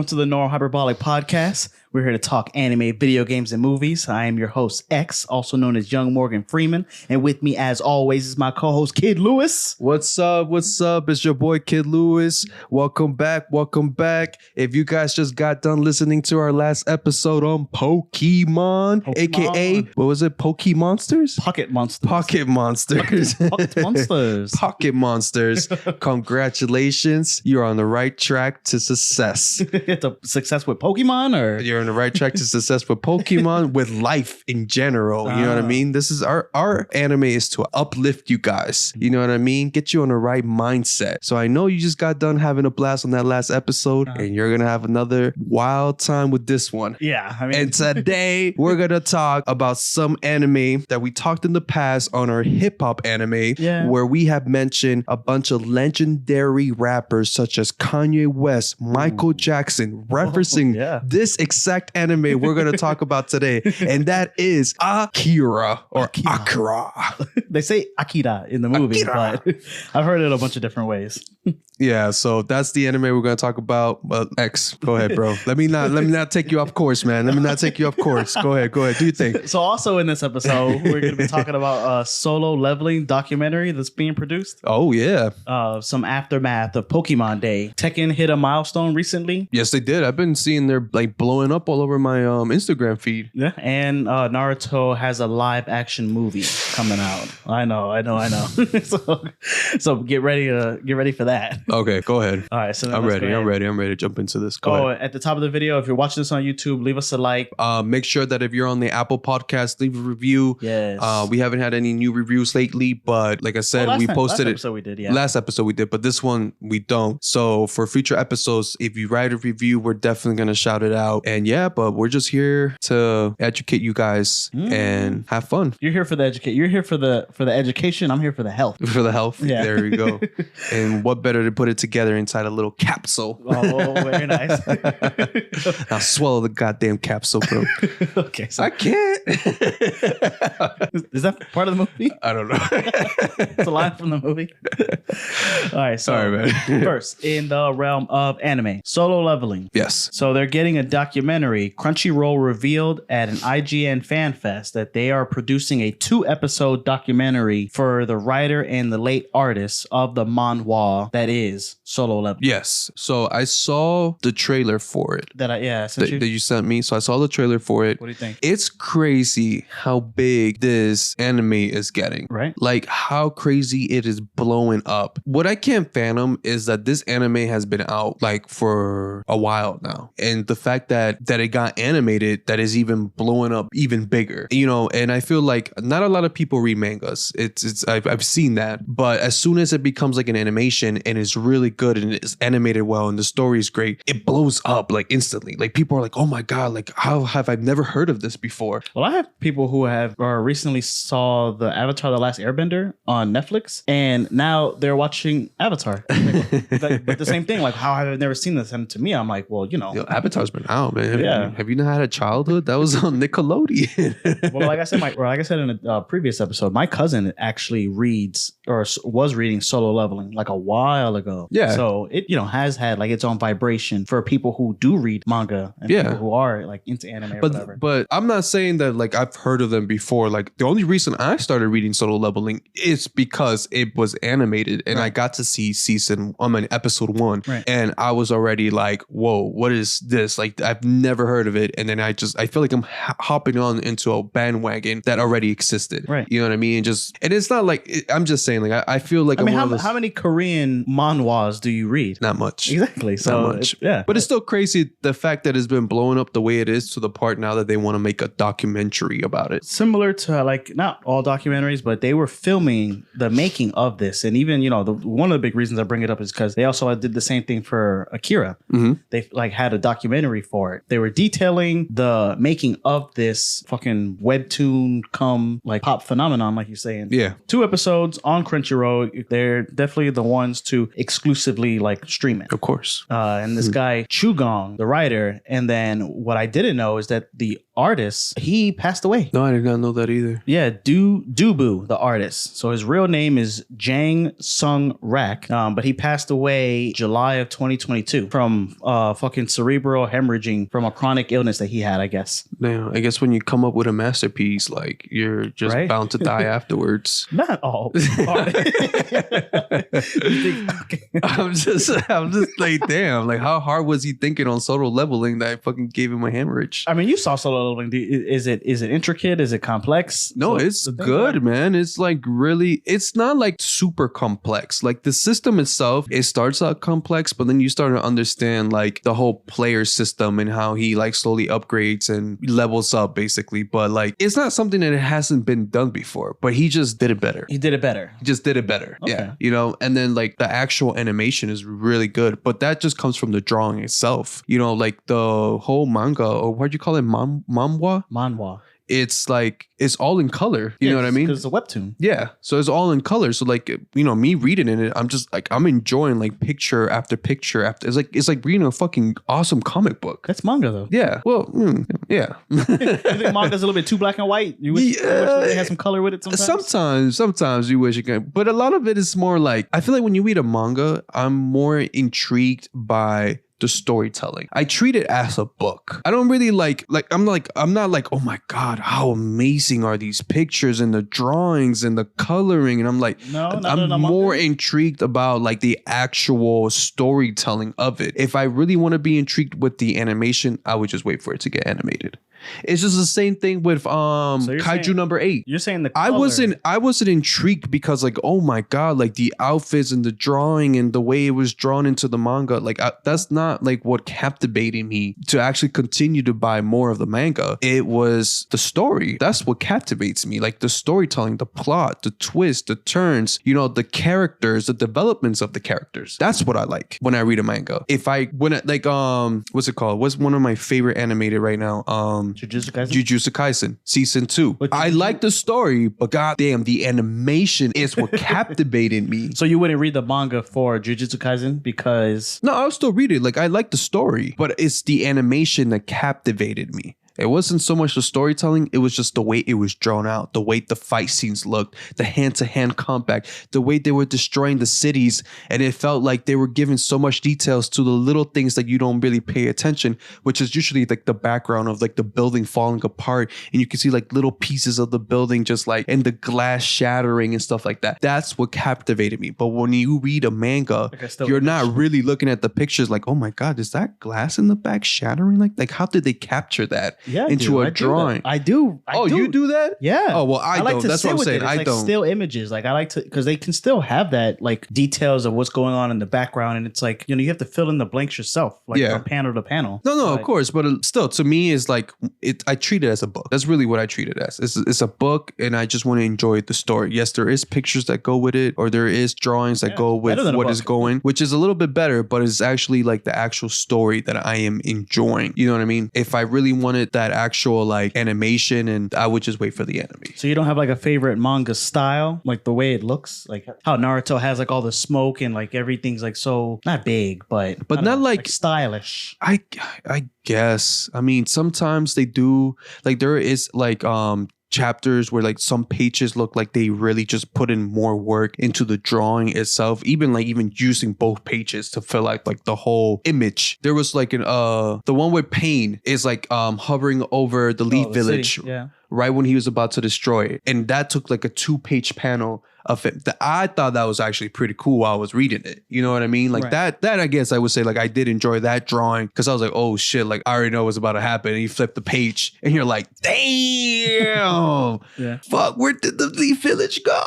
welcome to the Normal Hyperbolic Podcast. We're here to talk anime, video games, and movies. I am your host, X, also known as Young Morgan Freeman. And with me, as always, is my co-host, Kid Luis. What's up? What's up? It's your boy, Kid Luis. Welcome back. Welcome back. If you guys just got done listening to our last episode on Pokemon, aka, what was it? Pokemonsters? Pocket Monsters. Pocket Monsters. Pocket Monsters. Pocket Monsters. Congratulations. You're on the right track to success. To success with Pokemon, or? You're on the right track to success with Pokemon, with life in general. You know what I mean? This is our anime is to uplift you guys. You know what I mean? Get you on the right mindset. So I know you just got done having a blast on that last episode, and you're going to have another wild time with this one. Yeah. I mean, and today we're going to talk about some anime that we talked in the past on our hip hop anime, where we have mentioned a bunch of legendary rappers such as Kanye West, Michael Jackson, referencing this exact anime we're going to talk about today, and that is Akira or Akira. They say Akira in the movie, but I've heard it a bunch of different ways. Yeah, so that's the anime we're going to talk about. X, go ahead, bro. Let me not take you off course, man. Let me not take you off course. Go ahead. Do you think? So also in this episode, we're going to be talking about a Solo Leveling documentary that's being produced. Oh, yeah. Some aftermath of Pokemon Day. Tekken hit a milestone recently. Yes, they did. I've been seeing they're like blowing up all over my Instagram feed. Yeah, and Naruto has a live action movie coming out. I know. so get ready for that. Okay, go ahead. All right, so I'm ready to jump into this. Go ahead. At the top of the video, if you're watching this on YouTube, leave us a like. Make sure that if you're on the Apple podcast, leave a review. Yes. We haven't had any new reviews lately, but like I said, we posted it. Last episode we did, but this one we don't. So for future episodes, if you write a review, we're definitely gonna shout it out. And but we're just here to educate you guys and have fun. You're here for the educate. You're here for the education. I'm here for the health. For the health. Yeah. There we go. And what better to put it together inside a little capsule? Oh, very nice. I'll swallow the goddamn capsule, bro. Okay. So I can't. Is that part of the movie? I don't know. It's a line from the movie. All right. So sorry, man. First, in the realm of anime, Solo Leveling. Yes. So they're getting a documentary. Crunchyroll revealed at an IGN Fan Fest that they are producing a 2-episode documentary for the writer and the late artist of the manhwa that is Solo Leveling. Yes. So I saw the trailer for it. That you sent me. So I saw the trailer for it. What do you think? It's crazy how big this anime is getting. Right. Like how crazy it is blowing up. What I can't fathom is that this anime has been out like for a while now. And the fact that it got animated, that is even blowing up even bigger. You know, and I feel like not a lot of people read mangas. I've seen that. But as soon as it becomes like an animation and it's really good and it's animated well and the story is great, it blows up like instantly. Like people are like, oh my God, like how have I never heard of this before? Well, I have people who have recently saw the Avatar: The Last Airbender on Netflix, and now they're watching Avatar. But the same thing, like how have I never seen this? And to me, I'm like, well, Avatar's been out, man. Yeah. Have you not had a childhood? That was on Nickelodeon. Well, like I said in a previous episode, my cousin actually reads or was reading Solo Leveling like a while ago. Yeah. So it has had like its own vibration for people who do read manga and people who are like into anime or whatever. But I'm not saying that like I've heard of them before. Like the only reason I started reading Solo Leveling is because it was animated and I got to see episode 1. Right. And I was already like, whoa, what is this? Like I've never heard of it. And then I feel like I'm hopping on into a bandwagon that already existed. Right. You know what I mean? And it's not like, I'm just saying like, I feel like how many Korean manhwas do you read? Not much. Exactly. So not much. Yeah. But it's still crazy the fact that it's been blowing up the way it is to the part now that they want to make a documentary about it. Similar to like not all documentaries, but they were filming the making of this. And even, one of the big reasons I bring it up is because they also did the same thing for Akira. Mm-hmm. They like had a documentary for it. they were detailing the making of this fucking webtoon come like pop phenomenon, like you're saying. Yeah. 2 episodes on Crunchyroll. They're definitely the ones to exclusively like stream it. Of course. And this guy Chugong, the writer, and then what I didn't know is that the artist, he passed away. No, I did not know that either. Yeah, Dubu, the artist. So his real name is Jang Sung Rak, but he passed away July of 2022 from fucking cerebral hemorrhaging from a chronic illness that he had, I guess. Now, I guess when you come up with a masterpiece, like you're just Right? bound to die afterwards. Not all. I'm just like, damn, like how hard was he thinking on solo leveling that I fucking gave him a hemorrhage? I mean, you saw Solo Leveling. Is it intricate? Is it complex? No, So it's the thing good, like- man. It's like really, it's not like super complex. Like the system itself, it starts out complex, but then you start to understand like the whole player system and how he like slowly upgrades and levels up basically. But like, it's not something that hasn't been done before, but he just did it better. He did it better. He just did it better. Okay. Yeah. You know, and then like the actual animation is really good, but that just comes from the drawing itself. You know, like the whole manga, or what do you call it? Manhwa? Manhwa. It's like, it's all in color. You know what I mean? Because it's a webtoon. Yeah. So it's all in color. So like, you know, me reading in it, I'm just like, I'm enjoying like picture after picture after. It's like reading a fucking awesome comic book. That's manga though. Yeah. Well, yeah. You think manga's a little bit too black and white? You wish they had some color with it Sometimes you wish you could, but a lot of it is more like, I feel like when you read a manga, I'm more intrigued by the storytelling. I treat it as a book. I don't really I'm not like, oh my God, how amazing are these pictures and the drawings and the coloring. And I'm like, I'm more intrigued about like the actual storytelling of it. If I really want to be intrigued with the animation, I would just wait for it to get animated. It's just the same thing with Kaiju number 8. You're saying the color. I wasn't intrigued because like, oh my God, like the outfits and the drawing and the way it was drawn into the manga, like that's not like what captivated me to actually continue to buy more of the manga. It was the story. That's what captivates me. Like the storytelling, the plot, the twists, the turns, you know, the characters, the developments of the characters. That's what I like when I read a manga. What's it called? What's one of my favorite animated right now? Jujutsu Kaisen season 2. I like the story, but goddamn, the animation is what captivated me. So you wouldn't read the manga for Jujutsu Kaisen because... No, I'll still read it. Like I like the story, but it's the animation that captivated me. It wasn't so much the storytelling, it was just the way it was drawn out, the way the fight scenes looked, the hand-to-hand combat, the way they were destroying the cities, and it felt like they were giving so much details to the little things that you don't really pay attention, which is usually like the background of like the building falling apart, and you can see like little pieces of the building just like, and the glass shattering and stuff like that. That's what captivated me. But when you read a manga, you're not really looking at the pictures like, oh my God, is that glass in the back shattering? Like how did they capture that? Into a drawing. I do. You do that? Yeah. Oh, well, I like don't. to That's what I'm saying. I don't. Still images. Like I like to, because they can still have that like details of what's going on in the background. And it's like, you know, you have to fill in the blanks yourself, like from panel to panel. No, of course. But still, to me, is like, I treat it as a book. That's really what I treat it as. It's a book and I just want to enjoy the story. Yes, there is pictures that go with it, or there is drawings that go with what is going, which is a little bit better, but it's actually like the actual story that I am enjoying. You know what I mean? If I really wanted that actual like animation, and I would just wait for the anime. So you don't have like a favorite manga style, like the way it looks, like how Naruto has like all the smoke and like everything's like so not big, but not like stylish. I guess. I mean, sometimes they do, like there is like chapters where like some pages look like they really just put in more work into the drawing itself, even using both pages to fill out like the whole image. There was like the one with Pain is like hovering over the Leaf Village right when he was about to destroy it, and that took like a 2-page panel of it. I thought that was actually pretty cool while I was reading it. You know what I mean? Like that I guess I would say like I did enjoy that drawing, because I was like, oh shit, like I already know what's about to happen. And you flip the page and you're like, damn, fuck, where did the Leaf Village go?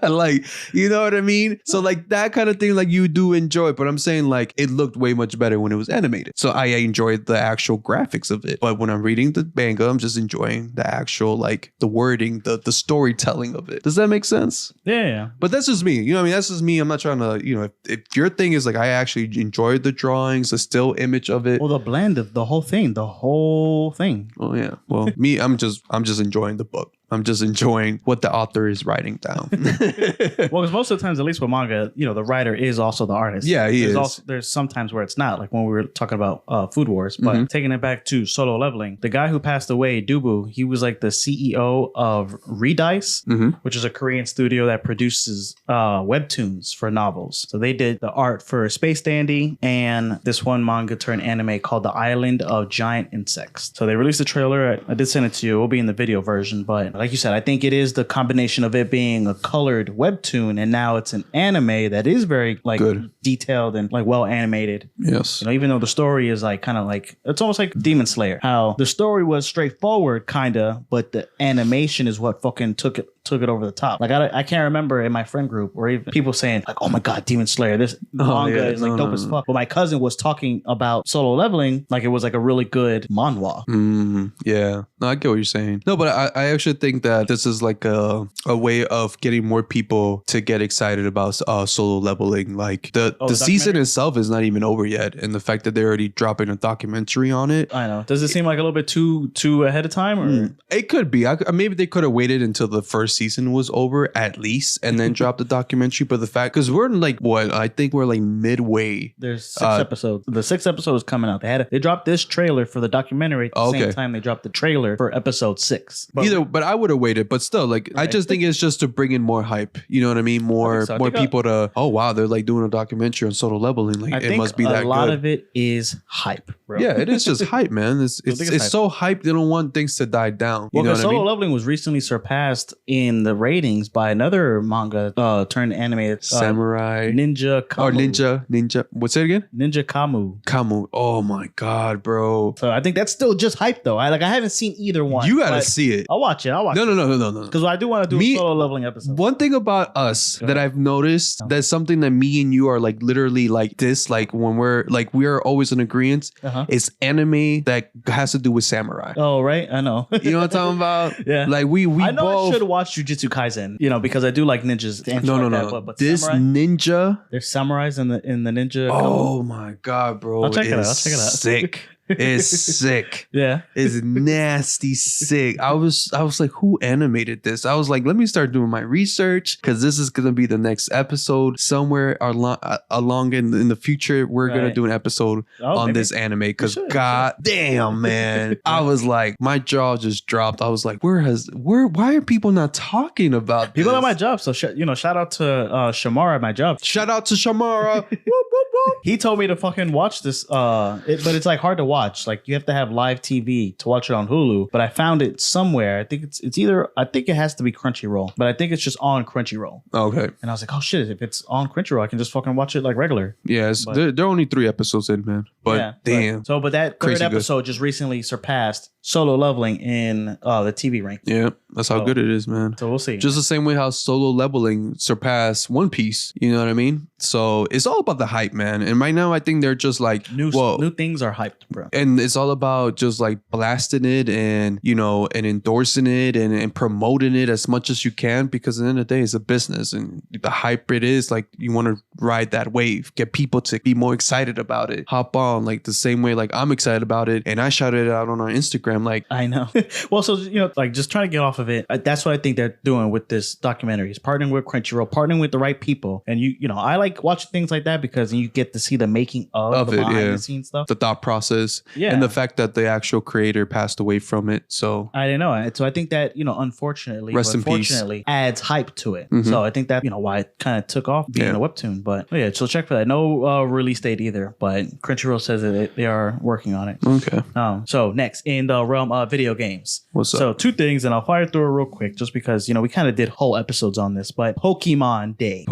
Like, you know what I mean? So like that kind of thing, like you do enjoy, but I'm saying like it looked way much better when it was animated. So I enjoyed the actual graphics of it. But when I'm reading the manga, I'm just enjoying the actual like the wording, the storytelling of it. Does that make sense? sense. Yeah. But that's just me. You know what I mean? That's just me. I'm not trying to, you know, if your thing is like, I actually enjoyed the drawings, the still image of it. Well, the blend of the whole thing. Oh yeah. Well, me, I'm just enjoying the book. I'm just enjoying what the author is writing down. Well, because most of the times, at least with manga, you know, the writer is also the artist. Yeah, he is. Also, there's sometimes where it's not, like when we were talking about Food Wars. But taking it back to Solo Leveling, the guy who passed away, Dubu, he was like the CEO of Redice, which is a Korean studio that produces webtoons for novels. So they did the art for Space Dandy and this one manga turned anime called The Island of Giant Insects. So they released a trailer. I did send it to you. It will be in the video version, but like you said, I think it is the combination of it being a colored webtoon and now it's an anime that is very like good, detailed and like well animated. Yes. You know, even though the story is like kind of like, it's almost like Demon Slayer, how the story was straightforward kind of, but the animation is what fucking took it over the top. Like I can't remember in my friend group or even people saying like, oh my God, Demon Slayer, this manga is like dope as fuck. But my cousin was talking about Solo Leveling like it was like a really good manhwa. Yeah. No, I get what you're saying. No, but I actually think that this is like a way of getting more people to get excited about Solo Leveling. Like the season itself is not even over yet, and the fact that they're already dropping a documentary on it. I know. Does it seem like a little bit too ahead of time? Or it could be. Maybe they could have waited until the first season was over at least, and then dropped the documentary. But the fact, because we're in like what I think we're like midway. There's 6 episodes. The 6th episode is coming out. They dropped this trailer for the documentary at the same time they dropped the trailer for episode 6. But I would have waited. But still, like I just think it's just to bring in more hype. You know what I mean? More people to wow, they're like doing a documentary on Solo Leveling. Like it must be that good. A lot of it is hype, bro. Yeah, it is just hype, man. It's so hype. They don't want things to die down. Well, because Solo Leveling was recently surpassed in the ratings by another manga turned animated Samurai Ninja Kamu. Or Ninja. What's it again? Ninja Kamu. Oh my God, bro. So I think that's still just hype though. I haven't seen either one. You gotta see it. I'll watch it. No. Because I do want to do a Solo Leveling episode. One thing about us that I've noticed, that's something that me and you are like literally like this, like when we are always in agreement, is anime that has to do with samurai. Oh, right. I know. You know what I'm talking about? Yeah. Like we I know both I should watch Jujutsu Kaisen, you know, because I do like ninjas. No. But this samurai, ninja. There's samurais in the ninja. Oh my God, bro. I'll check it out. Sick. It's sick. Yeah. It's nasty sick. I was like, who animated this? I was like, let me start doing my research because this is going to be the next episode. Somewhere along in the future, we're going to do an episode on this anime because God damn, man. I was like, my jaw just dropped. I was like, why are people not talking about people this? at my job? So, shout out to Shamara at my job. Shout out to Shamara. Whoop, whoop, whoop. He told me to fucking watch this, but it's like hard to watch. Like you have to have live TV to watch it on Hulu. But I found it somewhere. I think it's either. I think it has to be Crunchyroll, but I think it's just on Crunchyroll. Okay. And I was like, oh shit! If it's on Crunchyroll, I can just fucking watch it like regular. Yeah, there are only 3 episodes in, man. But yeah, damn. But that third episode just recently surpassed Solo Leveling in the TV rank. Yeah, that's how good it is, man. So we'll see. Just the same way how Solo Leveling surpassed One Piece. You know what I mean? So it's all about the hype, man. And right now, I think they're just like new things are hyped, bro. And it's all about just like blasting it and and endorsing it and promoting it as much as you can, because at the end of the day, it's a business, and the hype it is like you want to ride that wave, get people to be more excited about it, hop on like the same way like I'm excited about it, and I shouted it out on our Instagram. Like I know. Well, so like just trying to get off of it. That's what I think they're doing with this documentary. Is partnering with Crunchyroll, partnering with the right people, and I like watching things like that because you get to see the making of the behind the scenes stuff, the thought process, and the fact that the actual creator passed away from it. So I didn't know. So I think that unfortunately, adds hype to it. So I think that why it kind of took off being a webtoon. But yeah, so check for that. No release date either, but Crunchyroll says that they are working on it. Okay. So next in the realm of video games. What's up? So 2 things, and I'll fire through it real quick just because we kind of did whole episodes on this. But Pokemon Day.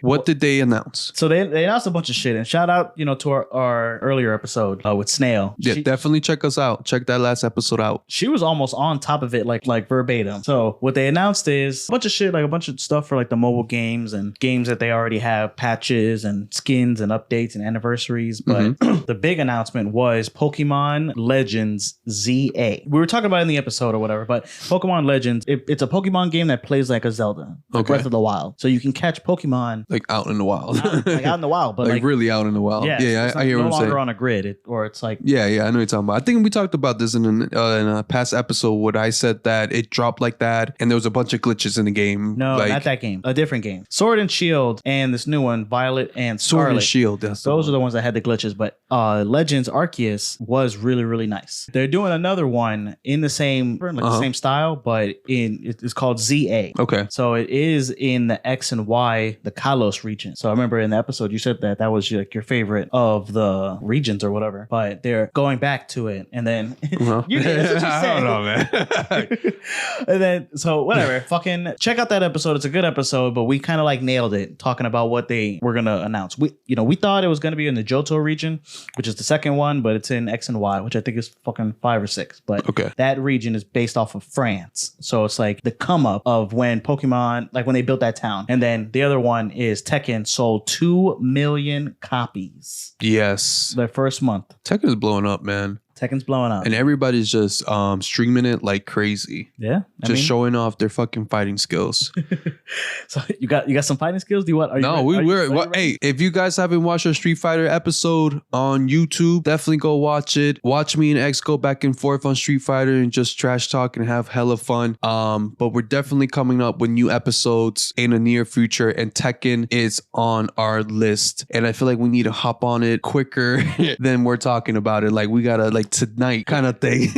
What did they announce? So they announced a bunch of shit, and shout out to our earlier episode with Snail. Yeah, definitely check us out. Check that last episode out. She was almost on top of it, like verbatim. So what they announced is a bunch of shit, like a bunch of stuff for like the mobile games and games that they already have patches and skins and updates and anniversaries. But the big announcement was Pokemon Legends Z ZA. We were talking about it in the episode or whatever, but Pokemon Legends, it's a Pokemon game that plays like a Zelda, like Breath of the Wild. So you can catch Pokemon like out in the wild, out in the wild, but like really out in the wild. Yeah, I hear what no I'm saying. longer on a grid, or it's like yeah, I know what you're talking about. I think we talked about this in a past episode where I said that it dropped like that, and there was a bunch of glitches in the game. No, like, not that game. A different game. Sword and Shield and this new one, Violet and Scarlet. Sword and Shield. Those are the ones that had the glitches, but Legends Arceus was really, really nice. They're doing another one in the same the same style, but it's called ZA. Okay. So it is in the X and Y, the Kalos region. So I remember in the episode you said that was like your favorite of the regions or whatever, but they're going back to it, and then you did. That's what you said. I don't know, man. And then so whatever, fucking check out that episode. It's a good episode, but we kind of like nailed it talking about what they were gonna announce. We thought it was gonna be in the Johto region, which is the second one, but it's in X and Y, which I think is fucking 5 or 6. But that region is based off of France, so it's like the come up of when Pokemon, like when they built that town. And then the other one is Tekken sold 2 million copies. Yes, their first month. Tekken is blowing up, man. Tekken's blowing up, and everybody's just streaming it like crazy. Yeah, showing off their fucking fighting skills. So you got some fighting skills. Do you want? Hey, if you guys haven't watched our Street Fighter episode on YouTube, definitely go watch it. Watch me and X go back and forth on Street Fighter and just trash talk and have hella fun. But we're definitely coming up with new episodes in the near future, and Tekken is on our list. And I feel like we need to hop on it quicker than we're talking about it. Like we gotta tonight kind of thing.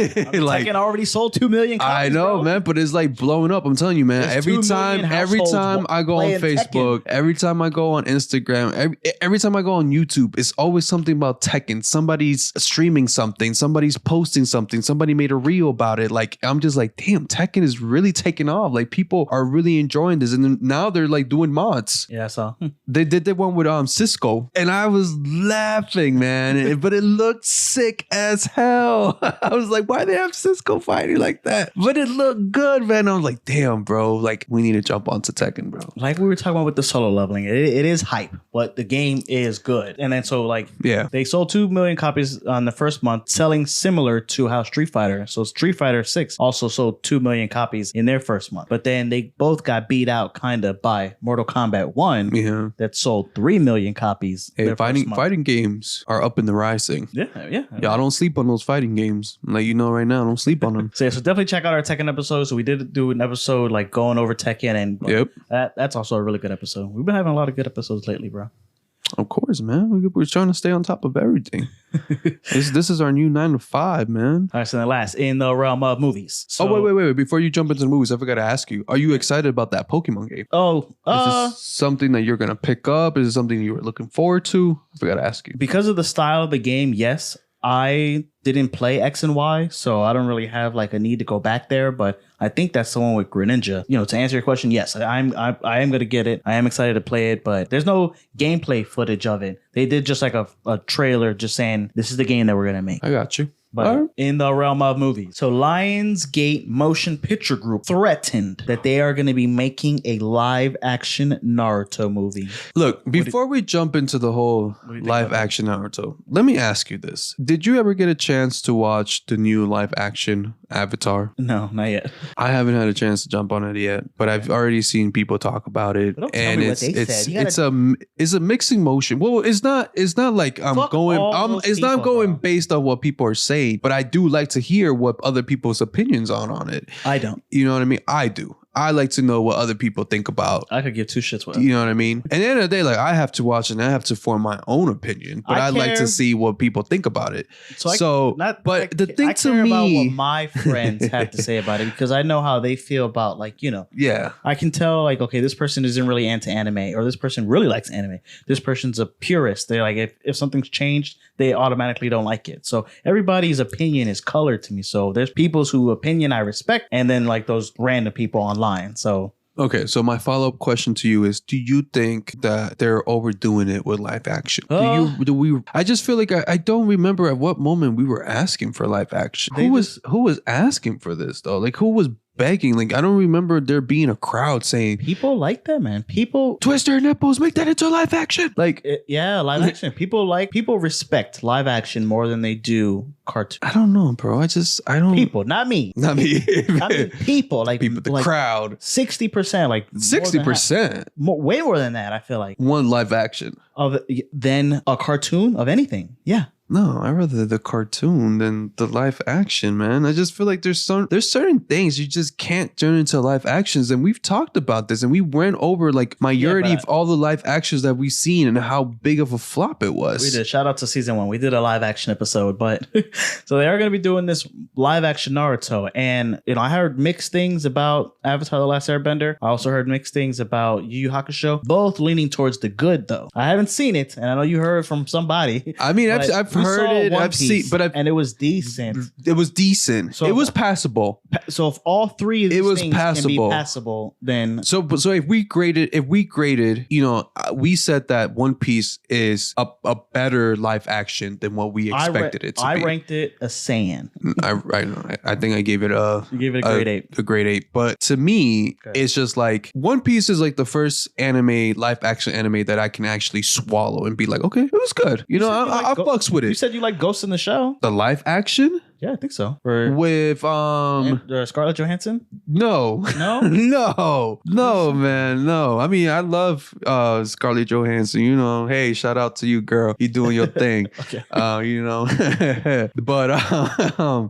Like Tekken already sold 2 million copies, I know, bro. Man, but it's like blowing up. I'm telling you, man. There's every time I go on Facebook, Tekken. Every time I go on Instagram, every time I go on YouTube, it's always something about Tekken. Somebody's streaming something, somebody's posting something, somebody made a reel about it. Like I'm just like, damn, Tekken is really taking off. Like people are really enjoying this, and now they're like doing mods. Yeah, I saw. They did that one with Cisco, and I was laughing, man. But it looked sick as hell. I was like, why they have Cisco fighting like that? But it looked good, man. I was like, damn, bro. Like, we need to jump onto Tekken, bro. Like we were talking about with the solo leveling, it is hype, but the game is good. And then so like, they sold 2 million copies on the first month, selling similar to how Street Fighter. So Street Fighter 6 also sold 2 million copies in their first month. But then they both got beat out kind of by Mortal Kombat 1 that sold 3 million copies. Hey, fighting games are up in the rising. Yeah. I don't sleep on those fighting games. Like, right now, I don't sleep on them. So definitely check out our Tekken episode. So we did do an episode like going over Tekken, and that's also a really good episode. We've been having a lot of good episodes lately, bro. Of course, man. We're trying to stay on top of everything. This is our new 9 to 5, man. All right, so then last, in the realm of movies. So, wait. Before you jump into the movies, I forgot to ask you, are you excited about that Pokemon game? Is this something that you're going to pick up? Is it something you were looking forward to? I forgot to ask you. Because of the style of the game, yes. I didn't play X and Y, so I don't really have like a need to go back there, but I think that's the one with Greninja. To answer your question, yes, I am going to get it. I am excited to play it, but there's no gameplay footage of it. They did just like a trailer just saying this is the game that we're going to make. I got you. But in the realm of movies. So Lionsgate Motion Picture Group threatened that they are going to be making a live action Naruto movie. Look, before we jump into the whole live action Naruto, let me ask you this. Did you ever get a chance to watch the new live action Avatar? No, not yet. I haven't had a chance to jump on it yet, but I've already seen people talk about it. And it's a mixing motion. Well, it's not like I'm going based on what people are saying. But I do like to hear what other people's opinions are on it. I don't. You know what I mean? I do. I like to know what other people think about. I could give two shits what. You know what I mean? And at the end of the day, like I have to watch and I have to form my own opinion. But I like to see what people think about it. The thing I to care me, about what my friends have to say about it, because I know how they feel about I can tell like, okay, this person isn't really into anime, or this person really likes anime. This person's a purist. They're like, if something's changed, they automatically don't like it. So everybody's opinion is colored to me. So there's people's opinion I respect, and then like those random people online. So okay, so my follow-up question to you is, do you think that they're overdoing it with live action? I just feel like I don't remember at what moment we were asking for live action. Who was asking for this though? Like who was begging. Like, I don't remember there being a crowd saying, people like that, man. People twist their nipples, make that into live action. Like, live action. People respect live action more than they do cartoon. I don't know, bro. I don't. People, not me. Not me. I mean, people, like people, the crowd. 60%, like 60%. Way more than that. I feel like one live action than a cartoon of anything. Yeah. No, I'd rather the cartoon than the live action, man. I just feel like there's certain things you just can't turn into live actions. And we've talked about this and we went over like majority of all the live actions that we've seen and how big of a flop it was. We did. Shout out to season 1. We did a live action episode, but so they are going to be doing this live action Naruto. And, you know, I heard mixed things about Avatar: The Last Airbender. I also heard mixed things about Yu Yu Hakusho, both leaning towards the good though. I haven't seen it. And I know you heard from somebody. I mean, I've heard it. I've seen, and it was decent. It was decent. So it was passable. So if all three of these things can be passable, then so if we graded, you know, we said that One Piece is a better live action than what we expected it to be. I ranked it a Saiyan. I think I gave it a grade 8. A grade 8. But to me, it's just like One Piece is like the first live action anime that I can actually swallow and be like, okay, it was good. You know, I fucks with it. You said you like Ghost in the Shell? The live action? Yeah, I think so. With Scarlett Johansson? No, man, no. I mean, I love Scarlett Johansson. You know, hey, shout out to you, girl. You doing your thing. Okay. You know, but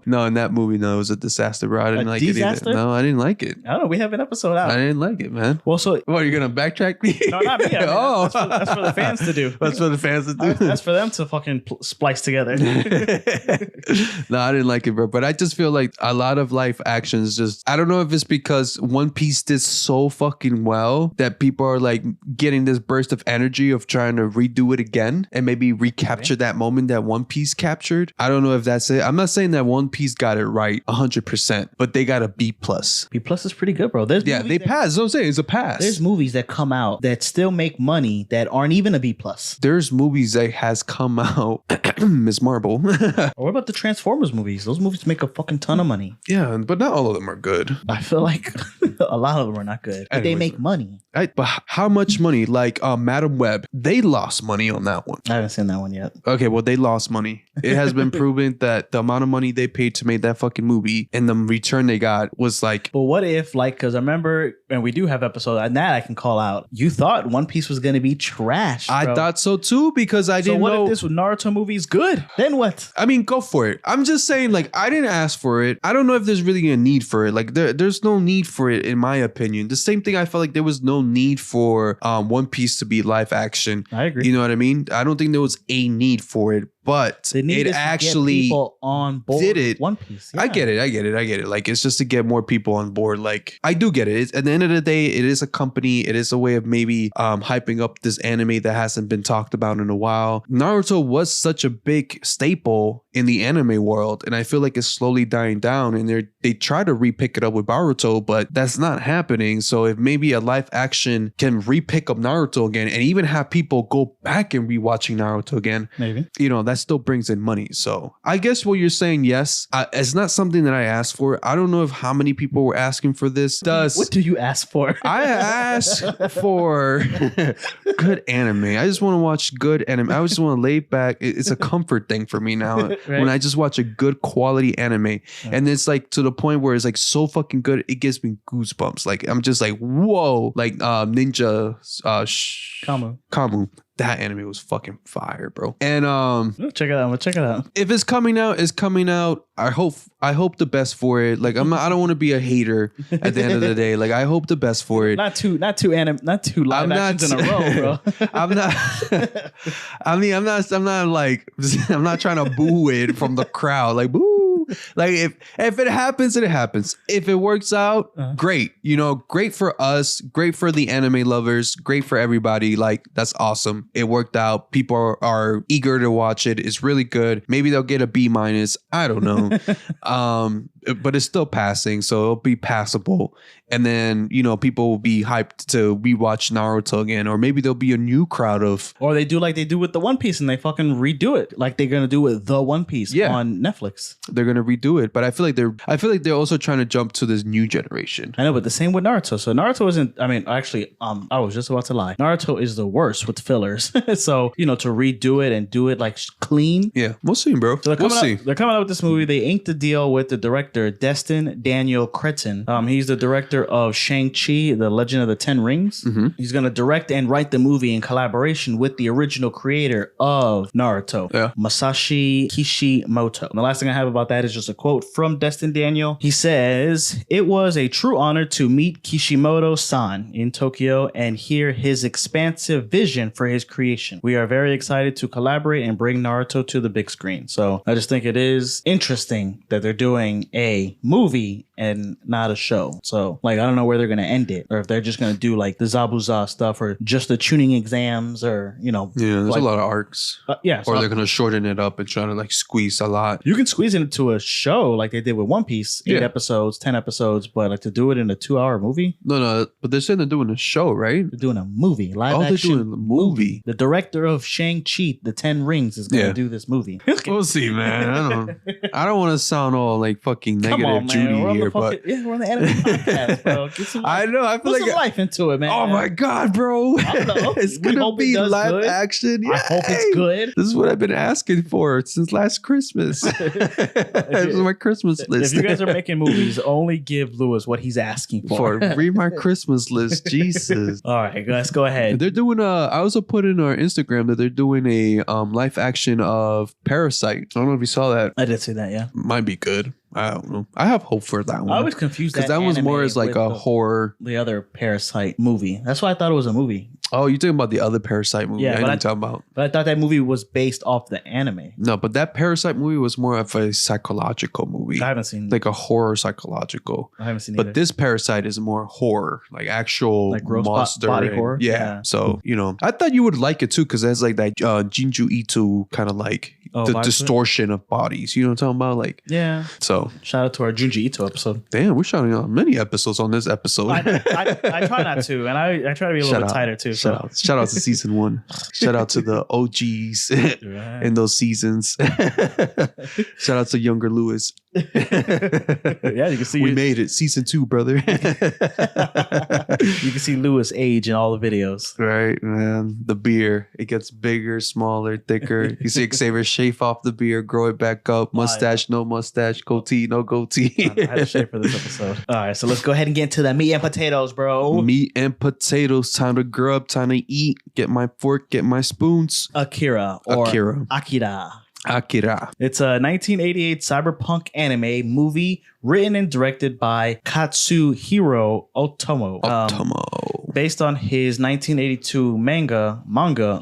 no, in that movie, no, it was a disaster, bro. I didn't like it either. No, I didn't like it. I don't know. We have an episode out. I didn't like it, man. Well, so what, are you gonna backtrack me? No, not me. I mean, that's for the fans to do. That's for the fans to do. That's for them to fucking splice together. No, I didn't like it, bro. But I just feel like a lot of live actions just, I don't know if it's because One Piece did so fucking well that people are like getting this burst of energy of trying to redo it again and maybe recapture that moment that One Piece captured. I don't know if that's it. I'm not saying that One Piece got it right 100%, but they got a B+. B+ is pretty good, bro. They passed. That's what I'm saying. It's a pass. There's movies that come out that still make money that aren't even a B+. There's movies that has come out, Ms. Marble. Or what about the Transformers movies? Those movies make a fucking ton of money. Yeah, but not all of them are good. I feel like a lot of them are not good. But they make money. But how much money? Like Madam Web, they lost money on that one. I haven't seen that one yet. Okay, well, they lost money. It has been proven that the amount of money they paid to make that fucking movie and the return they got was like... But what if, like, because I remember, and we do have episodes, and that I can call out, you thought One Piece was going to be trash, bro. I thought so too, because I didn't know... So what if this Naruto movie is good? Then what? I mean, go for it. I'm just saying, like, I didn't ask for it. I don't know if there's really a need for it. Like, there's no need for it, in my opinion. The same thing, I felt like there was no need for One Piece to be live action. I agree. You know what I mean? I don't think there was a need for it. But it actually get people on board. Did it? One Piece. Yeah. I get it. Like, it's just to get more people on board. Like, I do get it. At the end of the day, it is a company. It is a way of maybe hyping up this anime that hasn't been talked about in a while. Naruto was such a big staple in the anime world, and I feel like it's slowly dying down. And they try to re-pick it up with Naruto, but that's not happening. So if maybe a live action can re-pick up Naruto again, and even have people go back and rewatching Naruto again, maybe, you know, that still brings in money. So I guess what you're saying, yes, it's not something that I asked for. I don't know if how many people were asking for this. What do you ask for? I ask for good anime. I just want to watch good anime. I just want to lay back. It's a comfort thing for me now. Right. When I just watch a good quality anime, and it's like to the point where it's like so fucking good, it gives me goosebumps. Like, I'm just like, whoa, like Ninja Kamu. That anime was fucking fire, bro. And check it out. If it's coming out, it's coming out. I hope the best for it. Like, I don't want to be a hater at the end of the day. Like, I hope the best for it. Not two live actions in a row, bro. I'm not. I mean, I'm not like, I'm not trying to boo it from the crowd. Like, boo. Like, if it happens, it happens. If it works out, great. You know, great for us, great for the anime lovers, great for everybody. Like, that's awesome. It worked out. People are eager to watch it. It's really good. Maybe they'll get a B-. I don't know. but it's still passing, so it'll be passable. And then, you know, people will be hyped to rewatch Naruto again, or maybe there'll be a new crowd of, or they do like they do with the One Piece and they fucking redo it like they're gonna do with the One Piece on Netflix. They're gonna redo it, but I feel like they're also trying to jump to this new generation. I know, but the same with Naruto. So Naruto isn't. I mean, actually, I was just about to lie. Naruto is the worst with fillers. So you know, to redo it and do it like clean. Yeah, we'll see, bro. So we'll see. They're coming out with this movie. They inked the deal with the director Destin Daniel Cretton. He's the director of Shang-Chi, The Legend of the Ten Rings. Mm-hmm. He's going to direct and write the movie in collaboration with the original creator of Naruto, Masashi Kishimoto. And the last thing I have about that is just a quote from Destin Daniel. He says, "It was a true honor to meet Kishimoto-san in Tokyo and hear his expansive vision for his creation. We are very excited to collaborate and bring Naruto to the big screen." So I just think it is interesting that they're doing a movie and not a show. So like, I don't know where they're going to end it, or if they're just going to do like the Zabuza stuff or just the tuning exams, or, you know. Yeah, there's like, a lot of arcs. So or they're going to shorten it up and try to like squeeze a lot. You can squeeze it into a show like they did with One Piece, 8 episodes, 10 episodes, but like to do it in a 2-hour movie? No, but they're saying they're doing a show, right? They're doing a movie, live action. They're doing the movie. The director of Shang-Chi, The Ten Rings, is going to do this movie. We'll see, man. I don't want to sound all like fucking negative Judy here, but we're on the anime podcast, bro. Get some I know. I feel put like some life into it, man. Oh my god, bro! I don't know. It's gonna be live action. I hope it's good. This is what I've been asking for since last Christmas. This is my Christmas list. If you guys are making movies, only give Lewis what he's asking for. Read my Christmas list, Jesus. All right, let's go ahead. They're doing I also put in our Instagram that they're doing a live action of Parasite. I don't know if you saw that. I did see that. Yeah, might be good. I don't know. I have hope for that one. I was confused because that was more as like a horror. The other Parasite movie. That's why I thought it was a movie. Oh, you're talking about the other Parasite movie? Yeah, I didn't talk about. But I thought that movie was based off the anime. No, but that Parasite movie was more of a psychological movie. I haven't seen like a horror psychological. I haven't seen. But this Parasite is more horror, like actual like gross monster body horror. Yeah. So you know, I thought you would like it too because it has like that Jinju Ito kind of like the distortion of bodies. You know what I'm talking about? Like So shout out to our Junji Ito episode. Damn, we're shouting out many episodes on this episode. I try not to, and I try to be a little bit tighter too. Shout out to season 1. Shout out to the OGs in those seasons. Shout out to younger Lewis. Yeah, you can see we made it. Season 2, brother. You can see Lewis age in all the videos. Right, man. The beer, it gets bigger, smaller, thicker. You see Xavier shave off the beard, grow it back up. Mustache, no mustache. Goatee, no goatee. I had to shave for this episode. All right, so let's go ahead and get into the meat and potatoes, bro. Meat and potatoes. Time to grub. Time to eat. Get my fork. Get my spoons. Akira. Akira. It's a 1988 cyberpunk anime movie written and directed by Katsuhiro Otomo. Based on his 1982 manga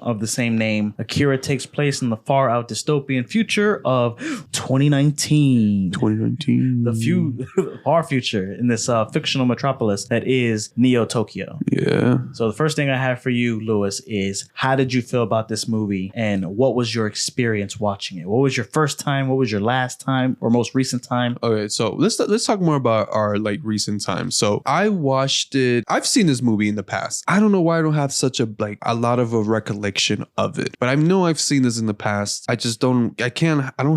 of the same name, Akira takes place in the far out dystopian future of 2019. The far future in this fictional metropolis that is Neo Tokyo. Yeah. So the first thing I have for you, Lewis, is how did you feel about this movie and what was your experience watching it? What was your first time? What was your last time or most recent time? Okay, so let's talk more about our like recent time. So I watched it. I've seen this movie in the past. I don't know why I don't have such a lot of a recollection of it, but I know I've seen this in the past. I don't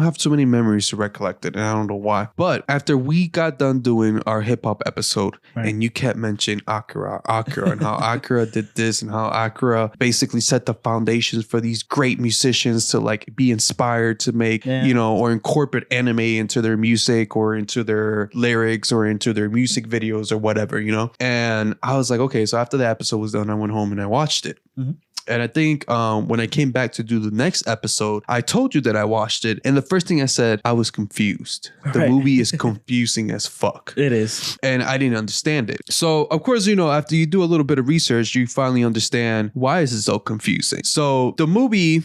have too many memories to recollect it, and I don't know why. But after we got done doing our hip hop episode, and you kept mentioning Akira, and how Akira did this, and how Akira basically set the foundations for these great musicians to like be inspired to make, or incorporate anime into their music or into their lyrics or into their music videos or whatever, And I was like, okay, so after the episode was done, I went home and I watched it. Mm-hmm. And I think when I came back to do the next episode, I told you that I watched it. And the first thing I said, I was confused. The movie is confusing as fuck. It is. And I didn't understand it. So, of course, after you do a little bit of research, you finally understand why is it so confusing. So the movie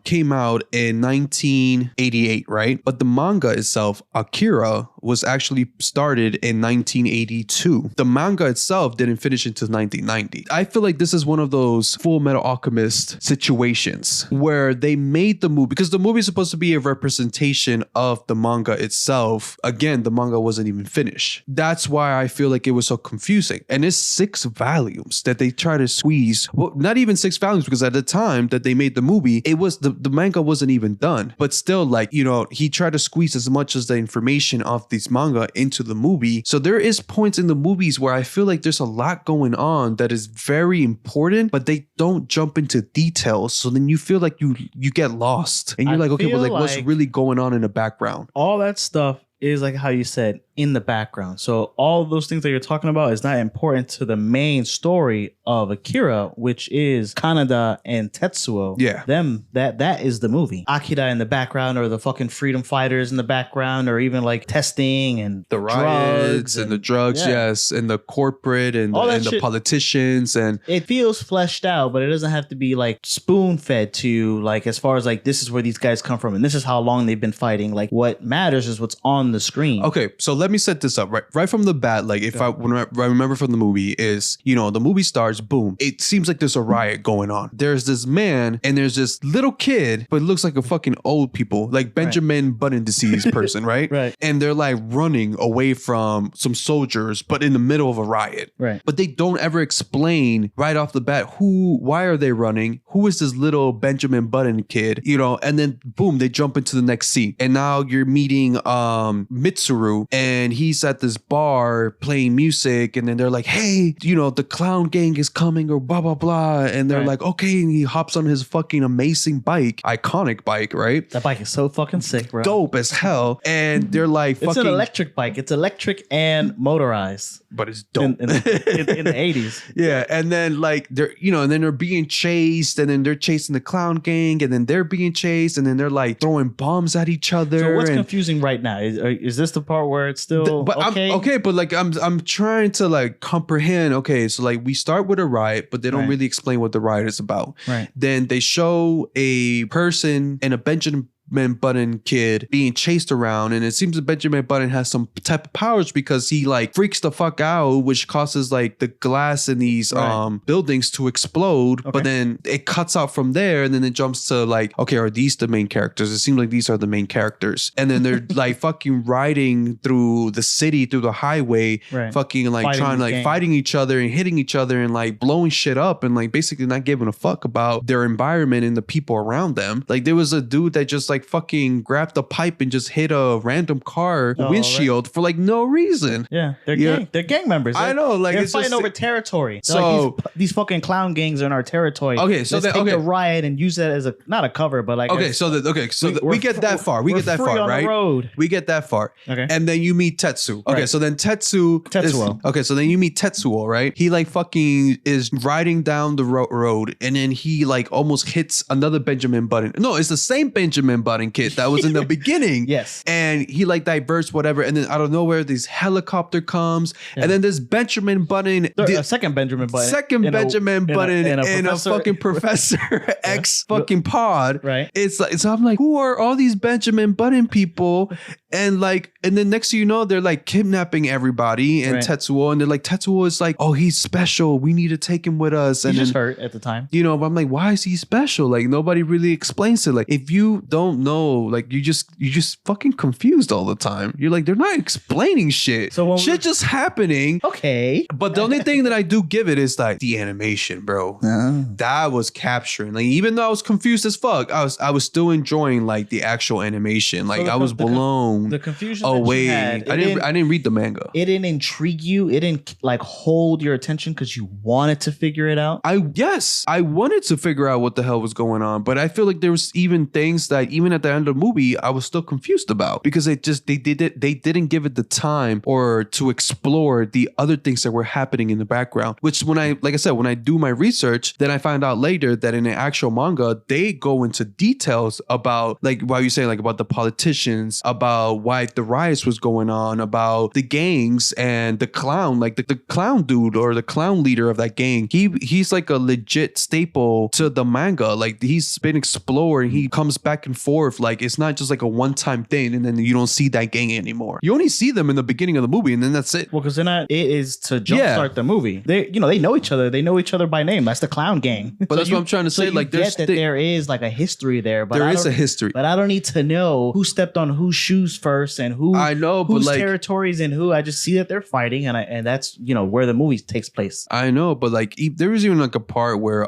came out in 1988, right? But the manga itself, Akira, was actually started in 1982. The manga itself didn't finish until 1990. I feel like this is one of those Full Metal Alchemist situations where they made the movie, because the movie is supposed to be a representation of the manga itself. Again, the manga wasn't even finished. That's why I feel like it was so confusing. And it's 6 volumes that they try to squeeze. Well, not even 6 volumes, because at the time that they made the movie, it was the manga wasn't even done. But still, like, you know, he tried to squeeze as much as the information of these manga into the movie. So there is points in the movies where I feel like there's a lot going on that is very important, but they don't jump into details. So then you feel like you get lost, and you're like, okay, well, like, what's really going on in the background? All that stuff is like how you said, in the background. So all of those things that you're talking about is not important to the main story of Akira, which is Kaneda and Tetsuo. Yeah. That is the movie. Akira in the background, or the fucking freedom fighters in the background, or even like testing and the riots and the drugs, yeah. yes, and the corporate and the politicians, and it feels fleshed out, but it doesn't have to be like spoon fed to, like, as far as like, this is where these guys come from and this is how long they've been fighting. Like, what matters is what's on the screen. Okay, so let me set this up right from the bat. Like, if I remember from the movie is, you know, the movie starts, boom, it seems like there's a riot going on. There's this man and there's this little kid, but it looks like a fucking old people, like Benjamin Button disease person, right? Right. And they're like running away from some soldiers, but in the middle of a riot. Right. But they don't ever explain right off the bat why are they running? Who is this little Benjamin Button kid? You know, and then boom, they jump into the next scene. And now you're meeting Mitsuru, and he's at this bar playing music, and then they're like, hey, you know, the clown gang is coming, or blah blah blah, and they're like, okay, and he hops on his fucking amazing bike, iconic bike, right? That bike is so fucking sick, bro. Dope as hell. And they're like, it's an electric bike. It's electric and motorized, but it's dope in the 80s. Yeah. And then like they're, you know, and then they're being chased, and then they're chasing the clown gang, and then they're being chased, and then they're like throwing bombs at each other. So what's confusing right now? Is this the part where it's still okay? But like I'm trying to like comprehend. Okay, so like we start with a riot, but they don't really explain what the riot is about. Right. Then they show a person and a Benjamin Button kid being chased around, and it seems that Benjamin Button has some type of powers because he like freaks the fuck out, which causes like the glass in these buildings to explode. But then it cuts out from there, and then it jumps to like, okay, are these the main characters? It seems like these are the main characters, and then they're like fucking riding through the city, through the highway, fucking like fighting each other and hitting each other and like blowing shit up, and like basically not giving a fuck about their environment and the people around them. Like there was a dude that just like fucking grabbed a pipe and just hit a random car windshield for like no reason. Yeah, they're gang members. I know, like they're it's fighting just, over territory. So like these fucking clown gangs are in our territory. Okay, so let's take a riot and use that as not a cover, but like we get that far. We get that far, right? The road. We get that far. Okay, and then you meet Tetsu. Okay, so then Tetsuo. So then you meet Tetsuo, right? He like fucking is riding down the road, and then he like almost hits another Benjamin Button. No, it's the same Benjamin Button kid that was in the beginning. Yes. And he like diverts whatever, and then out of nowhere this helicopter comes, and then this Benjamin Button, a second Benjamin Button in a fucking Professor X fucking pod. Right. It's like, so I'm like, who are all these Benjamin Button people? And like, and then next thing you know, they're like kidnapping everybody and Tetsuo, and they're like, Tetsuo is like, oh, he's special, we need to take him with us. And he's just hurt at the time, you know. But I'm like, why is he special? Like nobody really explains it. Like if you don't know, like you just fucking confused all the time. You're like, they're not explaining shit. So shit just happening. Okay. But the only thing that I do give it is like the animation, bro. That was capturing. Like even though I was confused as fuck, I was still enjoying like the actual animation. Like I was blown. The confusion away. I didn't read the manga. It didn't intrigue you. It didn't like hold your attention because you wanted to figure it out. I wanted to figure out what the hell was going on, but I feel like there was even things that even at the end of the movie I was still confused about because they didn't give it the time or to explore the other things that were happening in the background. Which when I do my research, then I find out later that in the actual manga they go into details about like what you're saying, like about the politicians, about about why the riots was going on, about the gangs and the clown, like the clown dude or the clown leader of that gang. He's like a legit staple to the manga. Like he's been explored. He comes back and forth. Like it's not just like a one-time thing and then you don't see that gang anymore. You only see them in the beginning of the movie and then that's it. Well, because then it is to jumpstart the movie. They know each other. They know each other by name. That's the clown gang. But so that's what I'm trying to say. Like there is like a history there. But there is a history. But I don't need to know who stepped on whose shoes first and whose territories and who. I just see that they're fighting and that's where the movie takes place. I know, but like there was even like a part where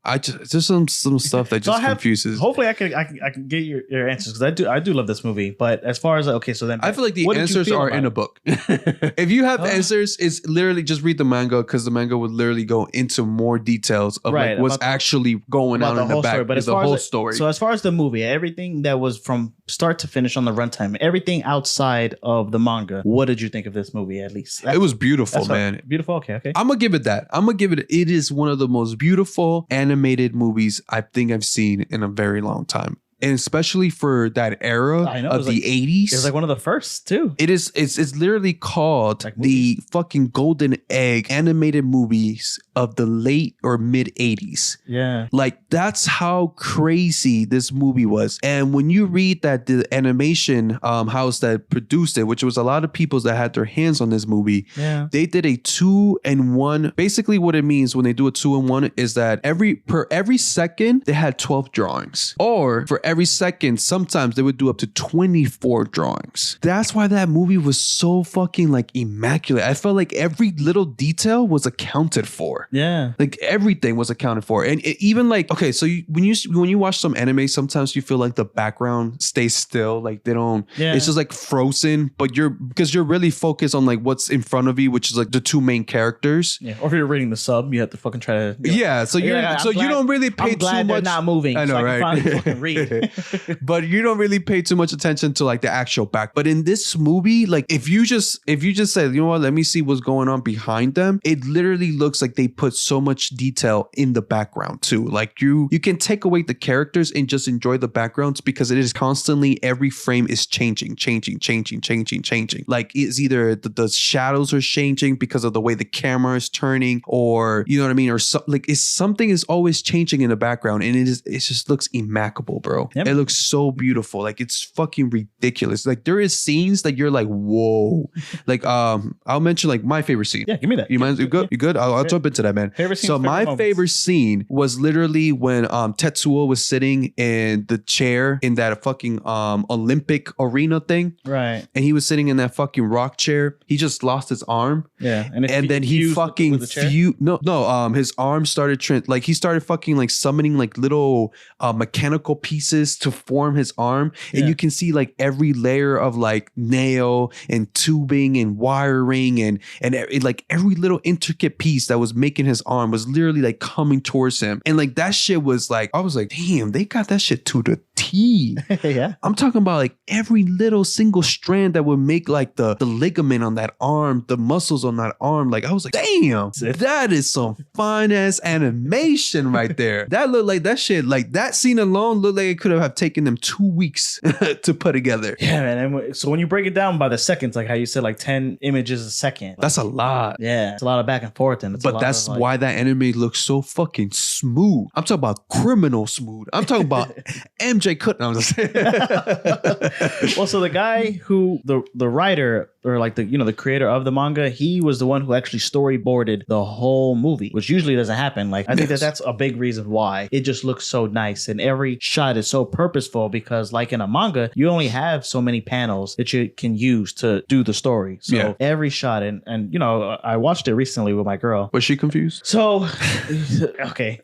there's some stuff that just confuses. Hopefully I can get your answers because I do love this movie. But as far as so then I feel like the answers are in a book. If you have answers, it's literally just read the manga because the manga would literally go into more details of like what's actually going on in the back. But the whole story. So as far as the movie, everything that was from start to finish on the runtime, everything outside of the manga, what did you think of this movie? At least it was beautiful, man. Beautiful. Okay. I'm gonna give it that. It is one of the most beautiful animated movies I think I've seen in a very long time. And especially for that era of the 80s. It was like one of the first too. It's literally called like the fucking golden egg animated movies of the late or mid 80s. Yeah. Like that's how crazy this movie was. And when you read that the animation house that produced it, which was a lot of people that had their hands on this movie, they did a 2-in-1. Basically what it means when they do a 2-in-1 is that per every second they had 12 drawings. Or for every second, sometimes they would do up to 24 drawings. That's why that movie was so fucking like immaculate. I felt like every little detail was accounted for. Yeah. Like everything was accounted for. And even like, okay, so when you watch some anime, sometimes you feel like the background stays still. Like they don't, it's just like frozen, but because you're really focused on like what's in front of you, which is like the two main characters. Yeah. Or if you're reading the sub, you have to fucking try to. So you don't really pay too much. They're not moving. I know, so right? I can finally fucking read. But you don't really pay too much attention to like the actual back. But in this movie, like if you just said, you know what, let me see what's going on behind them, it literally looks like they put so much detail in the background too. Like you can take away the characters and just enjoy the backgrounds because it is constantly, every frame is changing. Like it's either the shadows are changing because of the way the camera is turning, or you know what I mean, or something is always changing in the background, and it just looks immaculate, bro. Yep. It looks so beautiful. Like it's fucking ridiculous. Like there is scenes that you're like, whoa. Like I'll mention like my favorite scene. Yeah, give me that. You mind? You good? You good? I'll jump into that, man. So my favorite scene was literally when Tetsuo was sitting in the chair in that fucking Olympic arena thing. Right. And he was sitting in that fucking rock chair. He just lost his arm. Yeah. And then he fucking his arm started he started fucking like summoning like little mechanical pieces to form his arm. And you can see like every layer of like nail and tubing and wiring and like every little intricate piece that was making his arm was literally like coming towards him. And like that shit was like, I was like, damn, they got that shit to the T. Yeah. I'm talking about like every little single strand that would make like the ligament on that arm, the muscles on that arm. Like I was like, damn, that is some fine ass animation right there. That looked like that shit, like that scene alone looked like it could have taken them 2 weeks to put together. Yeah, man. And so when you break it down by the seconds, like how you said, like 10 images a second. That's a lot. Yeah. It's a lot of back and forth. But that's why that anime looks so fucking smooth. I'm talking about criminal smooth. I'm talking about MJ Cutting. I'm just saying. Well, so the guy who the writer or like the creator of the manga, he was the one who actually storyboarded the whole movie, which usually doesn't happen. Like I think that's a big reason why it just looks so nice and every shot is so purposeful, because like in a manga, you only have so many panels that you can use to do the story. So every shot and I watched it recently with my girl. Was she confused? So okay.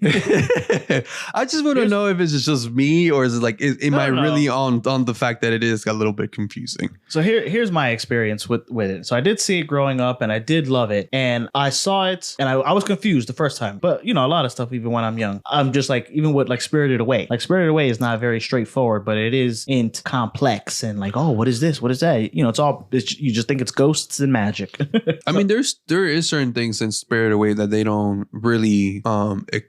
I just want to know if it's just me or is it like am I really on the fact that it is a little bit confusing? So here's my experience experience with it. So I did see it growing up and I did love it. And I saw it and I was confused the first time. But you know, a lot of stuff, even when I'm young, I'm just like, even with like Spirited Away. Like Spirited Away is not very straightforward, but it is complex and like, oh, what is this? What is that? You know, you just think it's ghosts and magic. I mean, there is certain things in Spirited Away that they don't really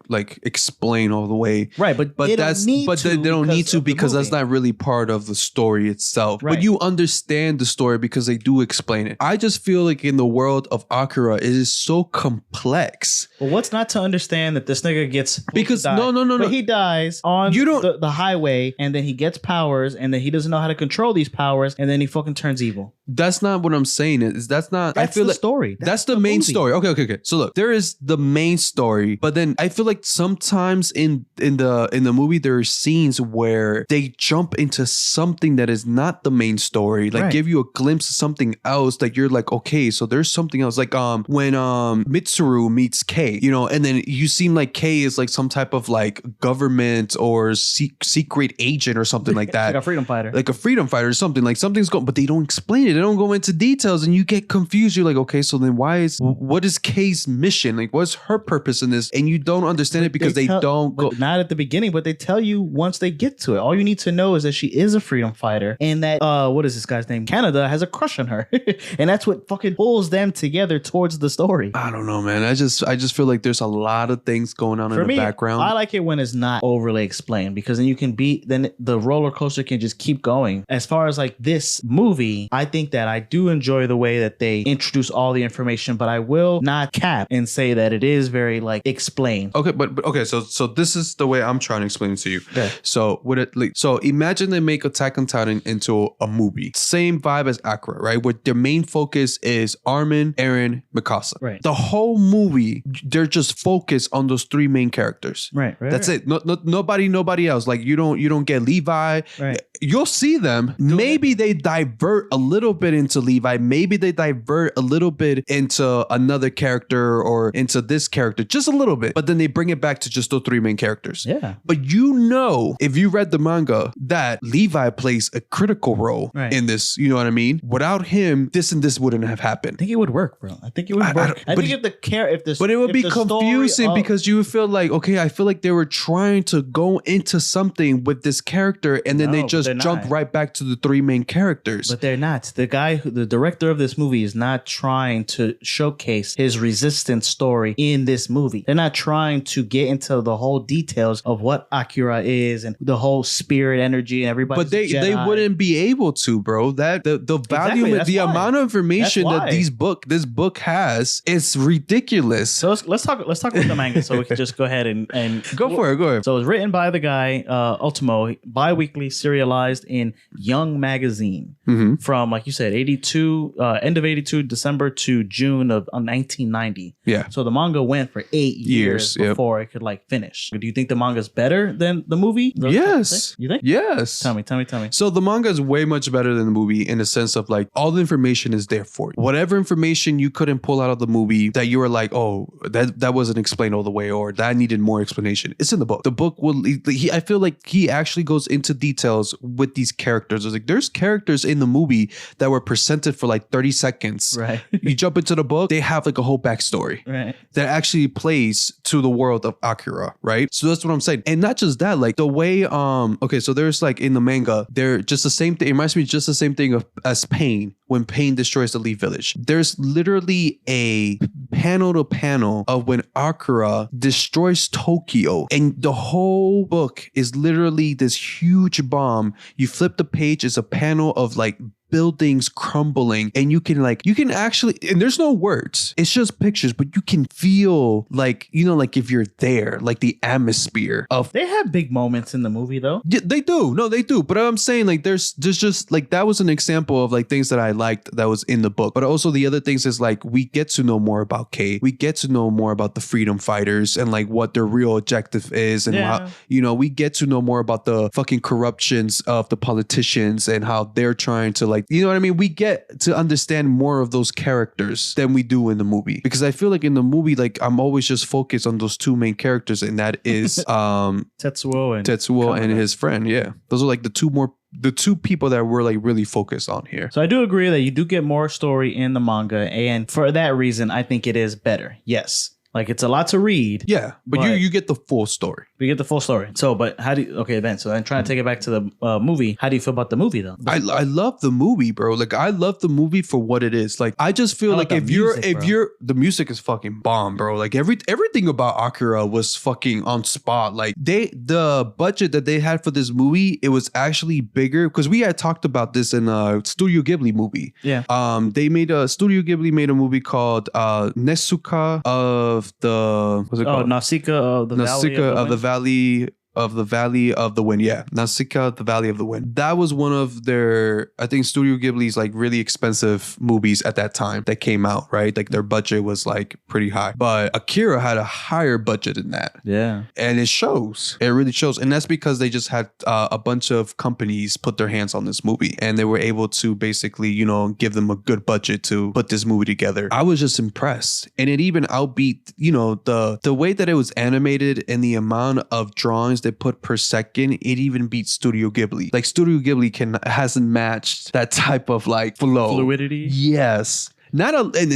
like explain all the way. Right, but they don't need to because that's not really part of the story itself. Right. But you understand the story because they do explain it. I just feel like in the world of Akira, it is so complex. Well, what's not to understand that this nigga gets because no, he dies on the highway and then he gets powers and then he doesn't know how to control these powers and then he fucking turns evil. That's not what I'm saying. That's I feel the story. That's the main story. Okay. So look, there is the main story, but then I feel like sometimes in the movie there are scenes where they jump into something that is not the main story, like give you a glimpse of something else that you're like, okay, so there's something else. Like when Mitsuru meets Kei, you know, and then you seem like Kei is like some type of like government or secret agent or something like that. Like a freedom fighter or something. Like something's going, but they don't explain it. They don't go into details and you get confused. You're like, okay, so then what is Kei's mission? Like what's her purpose in this? And you don't understand it because they don't go. Not at the beginning, but they tell you once they get to it. All you need to know is that she is a freedom fighter and that what is this guy's name? Canada has a crush on her. And that's what fucking pulls them together towards the story. I don't know, man. I just feel like there's a lot of things going on in the background. I like it when it's not overly explained because then the roller coaster can just keep going. As far as like this movie, I think that I do enjoy the way that they introduce all the information, but I will not cap and say that it is very like explained. Okay, but okay, so this is the way I'm trying to explain it to you. Okay. So imagine they make Attack on Titan into a movie. Same vibe as Akira, right? Where their main focus is Armin, Eren, Mikasa. Right. The whole movie, they're just focused on those three main characters. Right. That's it. Nobody else. Like you don't get Levi. Right. You'll see them. Maybe they divert a little bit into Levi. Maybe they divert a little bit into another character or into this character, just a little bit. But then they bring it back to just those three main characters. Yeah. But you know, if you read the manga, that Levi plays a critical role in this. You know what I mean? Without him, this and this wouldn't have happened. I think it would work, bro. I think it would work. But it would be confusing because you would feel like, okay, I feel like they were trying to go into something with this character and then they just jump right back to the three main characters. But they're not. The director of this movie is not trying to showcase his resistance story in this movie. They're not trying to get into the whole details of what Akira is and the whole spirit energy and everybody. But they wouldn't be able to, bro. That the value, the amount of information that this book has is ridiculous. So let's talk about the manga. So we can just go ahead and go for it. So it was written by the guy Ultimo, bi-weekly, serialized in Young Magazine from, like you said, 82, end of 82, December to June of 1990. Yeah. So the manga went for 8 years before it could like finish. Do you think the manga is better than the movie? Yes. You think? Yes. Tell me. So the manga is way much better than the movie in the sense of like all the information is there for you. Whatever information you couldn't pull out of the movie that you were like, oh, that wasn't explained all the way or that needed more explanation. It's in the book. The book I feel like he actually goes into details with these characters. There's characters in the movie that were presented for like 30 seconds. Right. You jump into the book, they have like a whole backstory that actually plays to the world of Akira, right? So that's what I'm saying. And not just that, like the way, so there's like in the manga, they're just the same thing. It reminds me just the same thing as Pain when Pain destroys the Leaf Village. There's literally a panel to panel of when Akira destroys Tokyo, and the whole book is literally this huge bomb. You flip the page, it's a panel of like buildings crumbling, and you can actually, and there's no words, it's just pictures, but you can feel like, you know, like if you're there, like the atmosphere of. They have big moments in the movie though. Yeah, they do. No, they do. But I'm saying like there's just like that was an example of like things that I liked that was in the book. But also the other things is like we get to know more about Kei. We get to know more about the freedom fighters and like what their real objective is, and how, you know, we get to know more about the fucking corruptions of the politicians and how they're trying to like, you know what I mean? We get to understand more of those characters than we do in the movie. Because I feel like in the movie, like I'm always just focused on those two main characters, and that is Tetsuo and his friend. Yeah. Those are like the two more the two people that we're like really focused on here. So I do agree that you do get more story in the manga, and for that reason, I think it is better. Yes. Like, it's a lot to read. Yeah, but you get the full story. We get the full story. So, but how do you... Okay, then. So then trying to take it back to the movie. How do you feel about the movie, though? I love the movie, bro. Like, I love the movie for what it is. Like, I just feel like if you're... The music is fucking bomb, bro. Like, everything about Akira was fucking on spot. Like, the budget that they had for this movie, it was actually bigger. Because we had talked about this in a Studio Ghibli movie. Yeah. Studio Ghibli made a movie called Nezuka of the... What's it called? Nausicaa of the Valley of the Wind. Yeah, Nausicaa, the Valley of the Wind. That was one of their, I think, Studio Ghibli's like really expensive movies at that time that came out, right? Like their budget was like pretty high. But Akira had a higher budget than that. Yeah. And it shows. It really shows. And that's because they just had a bunch of companies put their hands on this movie. And they were able to basically, you know, give them a good budget to put this movie together. I was just impressed. And it even outbeat, you know, the way that it was animated and the amount of drawings they put per second, it even beats Studio Ghibli. Like Studio Ghibli hasn't matched that type of like flow. Fluidity? Yes. And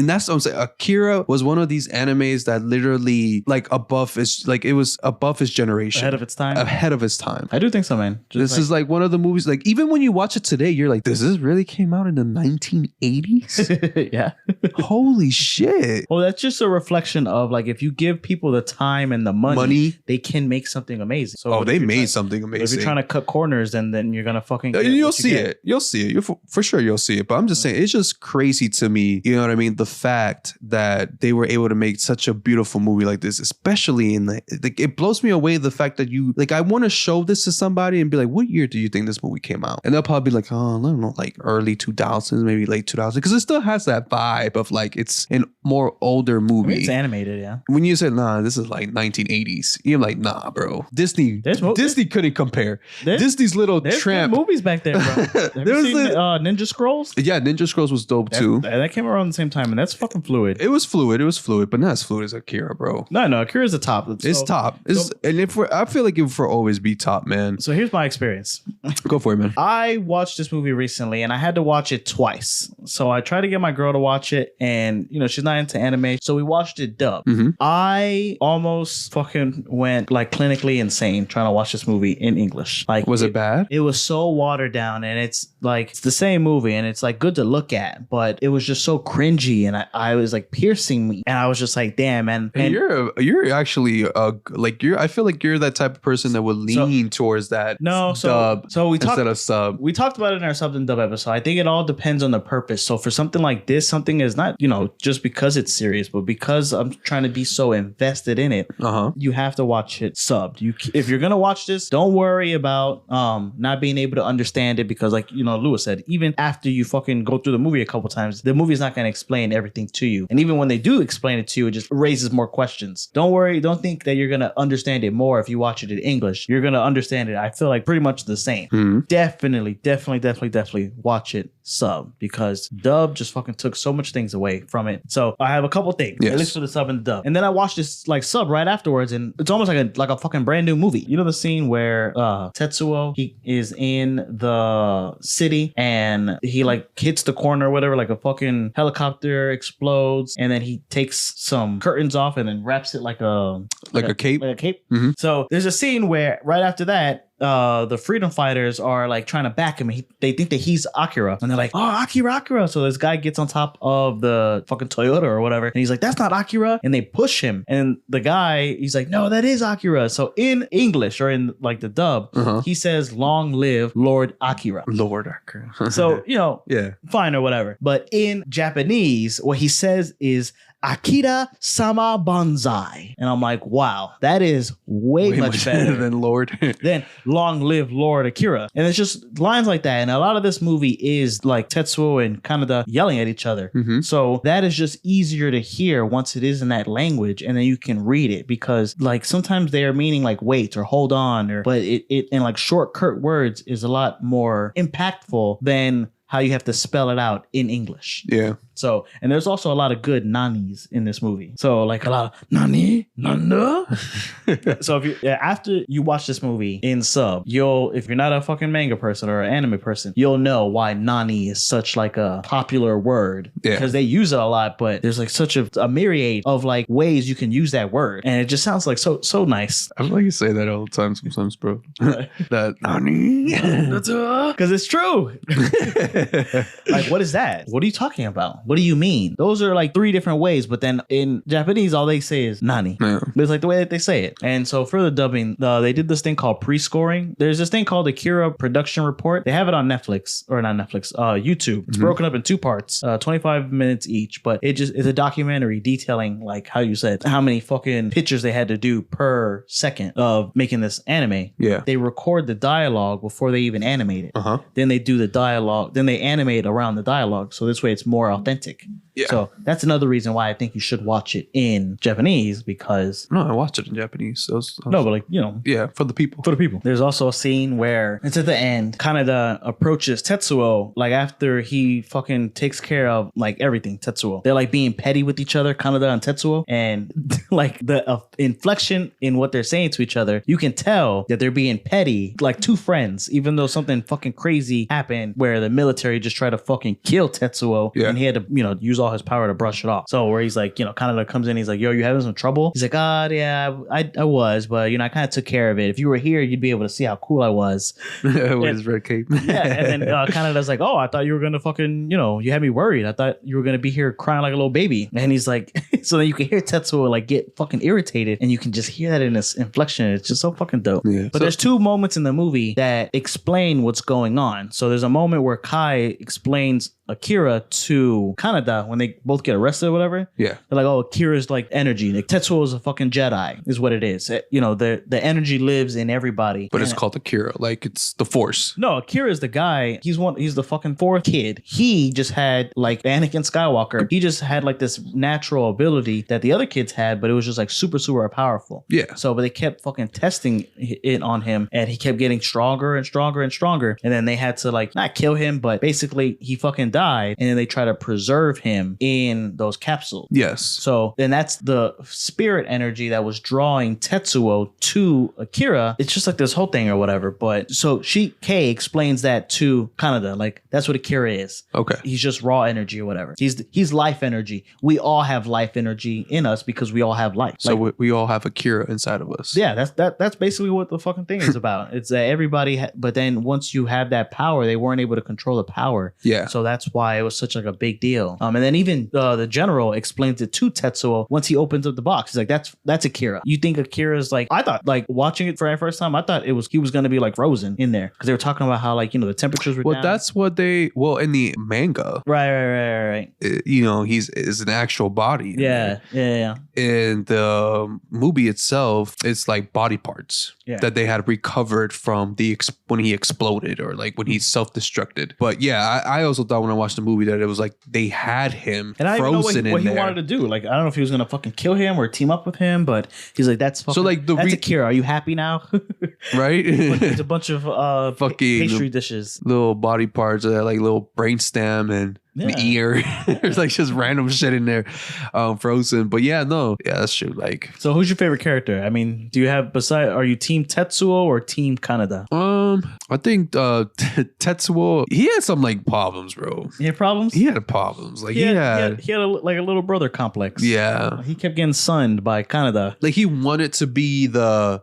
that's what I'm saying. Akira was one of these animes that literally like it was above its generation. Ahead of its time? Ahead of its time. I do think so, man. This is like one of the movies, like even when you watch it today, you're like, does this really came out in the 1980s? Yeah. Holy shit. Well, that's just a reflection of like, if you give people the time and the money, they can make something amazing. So they made something amazing. If you're trying to cut corners, then you're going to fucking... You'll see it. You'll see it. For sure you'll see it. But I'm just saying, it's just crazy to me. You know what I mean? The fact that they were able to make such a beautiful movie like this, especially in it blows me away the fact that I want to show this to somebody and be like, what year do you think this movie came out? And they'll probably be like, oh, I don't know, like early 2000s, maybe late 2000s. Because it still has that vibe of like, it's a more older movie. I mean, it's animated, yeah. When you said, nah, this is like 1980s, you're like, nah, bro. Disney couldn't compare. Disney's little tramp. There's movies back there, bro. Have you seen Ninja Scrolls? Yeah, Ninja Scrolls was dope too. That came around the same time, and that's fucking fluid. It was fluid, but not as fluid as Akira, bro. No, Akira's the top. It's top. I feel like it will always be top, man. So here's my experience. Go for it, man. I watched this movie recently, and I had to watch it twice. So I tried to get my girl to watch it, and you know she's not into anime, so we watched it dubbed. Mm-hmm. I almost fucking went like clinically insane trying to watch this movie in English. Like, was it bad? It was so watered down, and it's like it's the same movie, and it's like good to look at, but it was just so cringy, and I was like piercing me, and I was just like, damn, man. And you're actually I feel like you're that type of person that would lean towards that. Dub instead of sub. We talked about it in our sub and dub episode. I think it all depends on the purpose. So for something like this, something is not, you know, just because it's serious, but because I'm trying to be so invested in it, you have to watch it subbed. If you're gonna watch this, don't worry about not being able to understand it, because like, you know, Lewis said, even after you fucking go through the movie a couple times, the movie is not going to explain everything to you. And even when they do explain it to you, it just raises more questions. Don't worry. Don't think that you're going to understand it more if you watch it in English. You're going to understand it, I feel like, pretty much the same. Mm-hmm. Definitely watch it sub, because dub just fucking took so much things away from it. So I have a couple things, at least for the sub and the dub. And then I watched this like sub right afterwards, and it's almost like a fucking brand new movie. You know the scene where Tetsuo, he is in the city and he like hits the corner or whatever, like a fucking helicopter explodes, and then he takes some curtains off and then wraps it like a cape. Like a cape. Mm-hmm. So there's a scene where right after that, the freedom fighters are like trying to back him. They think that he's Akira, and they're like, oh, Akira. So this guy gets on top of the fucking Toyota or whatever, and he's like, that's not Akira. And they push him, and the guy, he's like, no, that is Akira. So in English, or in like the dub, he says, long live Lord Akira. Lord Akira. So, you know, fine or whatever. But in Japanese, what he says is Akira sama banzai. And I'm like, wow, that is way much better than Lord. Then long live Lord Akira. And it's just lines like that. And a lot of this movie is like Tetsuo and Kaneda yelling at each other. Mm-hmm. So that is just easier to hear once it is in that language, and then you can read it, because like sometimes they are meaning like wait or hold on, but it in like short curt words is a lot more impactful than how you have to spell it out in English. Yeah. So, and there's also a lot of good nanis in this movie. So, like a lot of nani, nanda. So, after you watch this movie in sub, if you're not a fucking manga person or an anime person, you'll know why nani is such like a popular word. Yeah. Because they use it a lot, but there's like such a myriad of like ways you can use that word, and it just sounds like so nice. I feel like you say that all the time sometimes, bro. That nani. Because it's true. Like, what is that? What are you talking about? What do you mean? Those are like 3 different ways, but then in Japanese, all they say is nani. Yeah. But it's like the way that they say it. And so for the dubbing, they did this thing called pre-scoring. There's this thing called Akira Production Report. They have it on Netflix, or not Netflix, YouTube. It's broken up in 2 parts, 25 minutes each, but it's a documentary detailing, like how you said, how many fucking pictures they had to do per second of making this anime. Yeah. They record the dialogue before they even animate it. Then they do the dialogue, then they animate around the dialogue. So this way it's more authentic. Yeah. So that's another reason why I think you should watch it in Japanese, because No, I watched it in Japanese. So no, but like, you know, yeah, for the people. for the people. There's also a scene where it's at the end, Kaneda approaches Tetsuo, like after he fucking takes care of like everything. Tetsuo, they're like being petty with each other, Kaneda and Tetsuo, and like the inflection in what they're saying to each other, you can tell that they're being petty, like 2 friends, even though something fucking crazy happened where the military just tried to fucking kill Tetsuo, and he had to, you know, use all his power to brush it off. So where he's like, you know, Kaneda comes in, he's like, yo, you having some trouble? He's like, yeah, I was, but you know, I kind of took care of it. If you were here, you'd be able to see how cool I was. With his red cape. Yeah, and then Kaneda's like, oh, I thought you were gonna fucking, you know, you had me worried. I thought you were gonna be here crying like a little baby. And he's like, so then you can hear Tetsuo like get fucking irritated, and you can just hear that in his inflection. It's just so fucking dope. Yeah. But there's 2 moments in the movie that explain what's going on. So there's a moment where Kai explains Akira to Kaneda when they both get arrested or whatever. Yeah. They're like, oh, Akira's like energy. Like Tetsuo is a fucking Jedi, is what it is. You know, the energy lives in everybody. But it's called Akira. Like it's the Force. No, Akira is the guy. He's the fucking 4th kid. He just had like Anakin Skywalker. He just had like this natural ability that the other kids had, but it was just like super powerful. Yeah. So, but they kept fucking testing it on him, and he kept getting stronger and stronger and stronger. And then they had to like not kill him, but basically he fucking died, and then they try to preserve him in those capsules. Yes. So then that's the spirit energy that was drawing Tetsuo to Akira. It's just like this whole thing or whatever. But so Kei explains that to Kaneda, like that's what Akira is. Okay. He's just raw energy or whatever. He's life energy. We all have life energy in us because we all have life. So like, we all have Akira inside of us. yeah, that's basically what the fucking thing is about. It's that everybody, but then once you have that power, they weren't able to control the power. Yeah. So that's why it was such like a big deal. And then even the general explains it to Tetsuo once he opens up the box. He's like, that's Akira. You think Akira's like, I thought like watching it for the first time, I thought he was going to be like frozen in there, because they were talking about how like, you know, the temperatures were down. That's what in the manga. Right. You know, is an actual body. Yeah. And the movie itself, it's like body parts that they had recovered from when he exploded, or like when he self-destructed. But yeah, I also thought when I watched the movie that it was like they had him and I frozen don't even know what he there. wanted to do. Like, I don't know if he was gonna fucking kill him or team up with him, but he's like, that's fucking, so like that's Akira. Are you happy now? Right? It's a bunch of fucking pastry dishes, little body parts, like little brainstem and an ear. There's like just random shit in there, frozen. But yeah, that's true. Like, so who's your favorite character? I mean, are you team Tetsuo or team Kaneda? I think Tetsuo, he had some like problems, bro. He had problems? He had problems. Like he had a little brother complex. Yeah. He kept getting sunned by Kaneda. Like he wanted to be the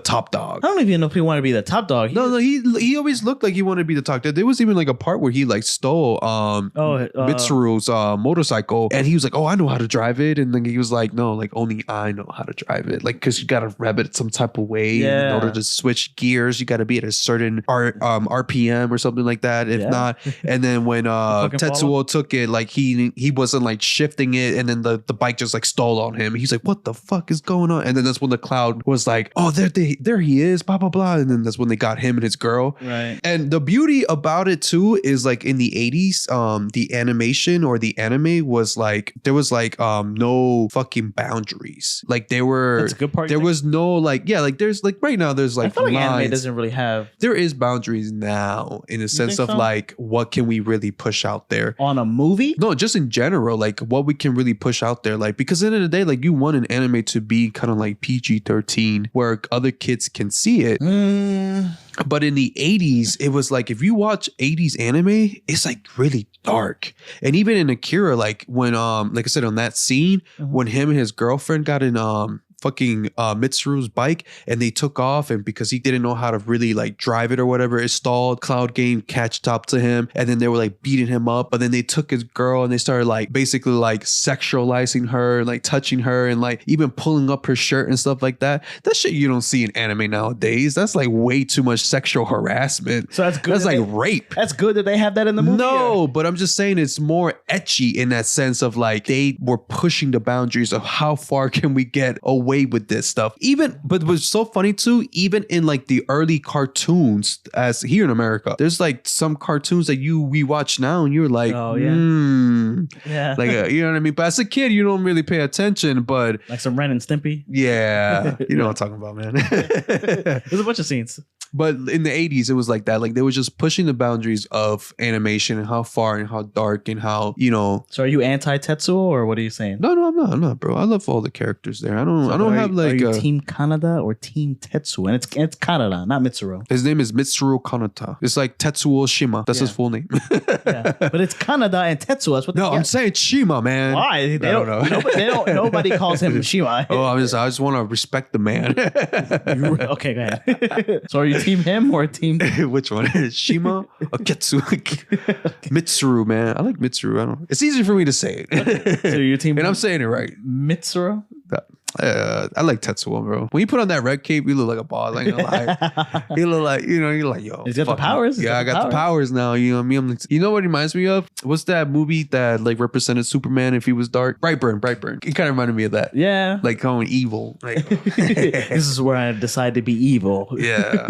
top dog. I don't even know if he wanted to be the top dog. He always looked like he wanted to be the top dog. There was even like a part where he like stole Mitsuru's motorcycle, and he was like, oh, I know how to drive it, and then he was like, no, like only I know how to drive it, like because you gotta rev it some type of way in order to switch gears. You gotta be at a certain RPM or something like that. If not, and then when Tetsuo took it, like he wasn't like shifting it, and then the bike just like stole on him. He's like, what the fuck is going on? And then that's when the cloud was like, oh, they there he is, blah, blah, blah. And then that's when they got him and his girl. Right. And the beauty about it too is like in the 80s, the animation or the anime was like, there was like no fucking boundaries. Like That's a good part. there was no like, yeah, like there's like right now there's like I feel like lines. anime doesn't really have There is boundaries now in the sense think of so? like what can we really push out there. on a movie. No, just in general, like what we can really push out there. Like, because at the end of the day, like you want an anime to be kind of like PG-13 where other kids can see it. But in the 80s, it was like, if you watch 80s anime, it's like really dark. And even in Akira, like when, like I said, on that scene, when him and his girlfriend got in, fucking Mitsuru's bike and they took off, and because he didn't know how to really like drive it or whatever, it stalled. Cloud Game catched up to him and then they were like beating him up, but then they took his girl and they started like basically like sexualizing her and like touching her and like even pulling up her shirt and stuff like that. That shit you don't see in anime nowadays. That's like way too much sexual harassment. So that's good. That's like rape. That's good that they have that in the movie. No, but I'm just saying it's more etchy in that sense of like they were pushing the boundaries of how far can we get away with this stuff. Even, but what's so funny too, even in like the early cartoons, as here in America, there's like some cartoons that we watch now and you're like, Oh, yeah. Yeah. like you know what I mean. But as a kid, you don't really pay attention. But like some Ren and Stimpy. yeah, you know what I'm talking about, man. There's a bunch of scenes. But in the 80s, it was like that. Like they were just pushing the boundaries of animation and how far and how dark and how, you know. So are you anti Tetsuo or what are you saying? No, I'm not, bro. I love all the characters there. I don't have like. Are you Team Kaneda or Team Tetsuo? And it's Kaneda, not Mitsuru. His name is Mitsuru Kanata. It's like Tetsuo Shima. That's his full name. Yeah. But it's Kaneda and Tetsuo. That's what. No, I'm saying Shima, man. Why? They don't know. Nobody calls him Shima. Oh, I just want to respect the man. Okay, go ahead. So are you Team him or Team? Which one? Shima or Ketsu? Mitsuru, man. I like Mitsuru. I don't. It's easy for me to say it. So you're Team, and I'm saying it right. Mitsuru. I like Tetsuo, bro. When you put on that red cape, you look like a boss. Like, you look like, you know, you're like, yo. He's got the powers. Yeah, I got the powers now. You know what I mean? I'm like, you know what it reminds me of? What's that movie that like represented Superman if he was dark? Brightburn. It kind of reminded me of that. Yeah. Like going evil. Like, this is where I decide to be evil. Yeah.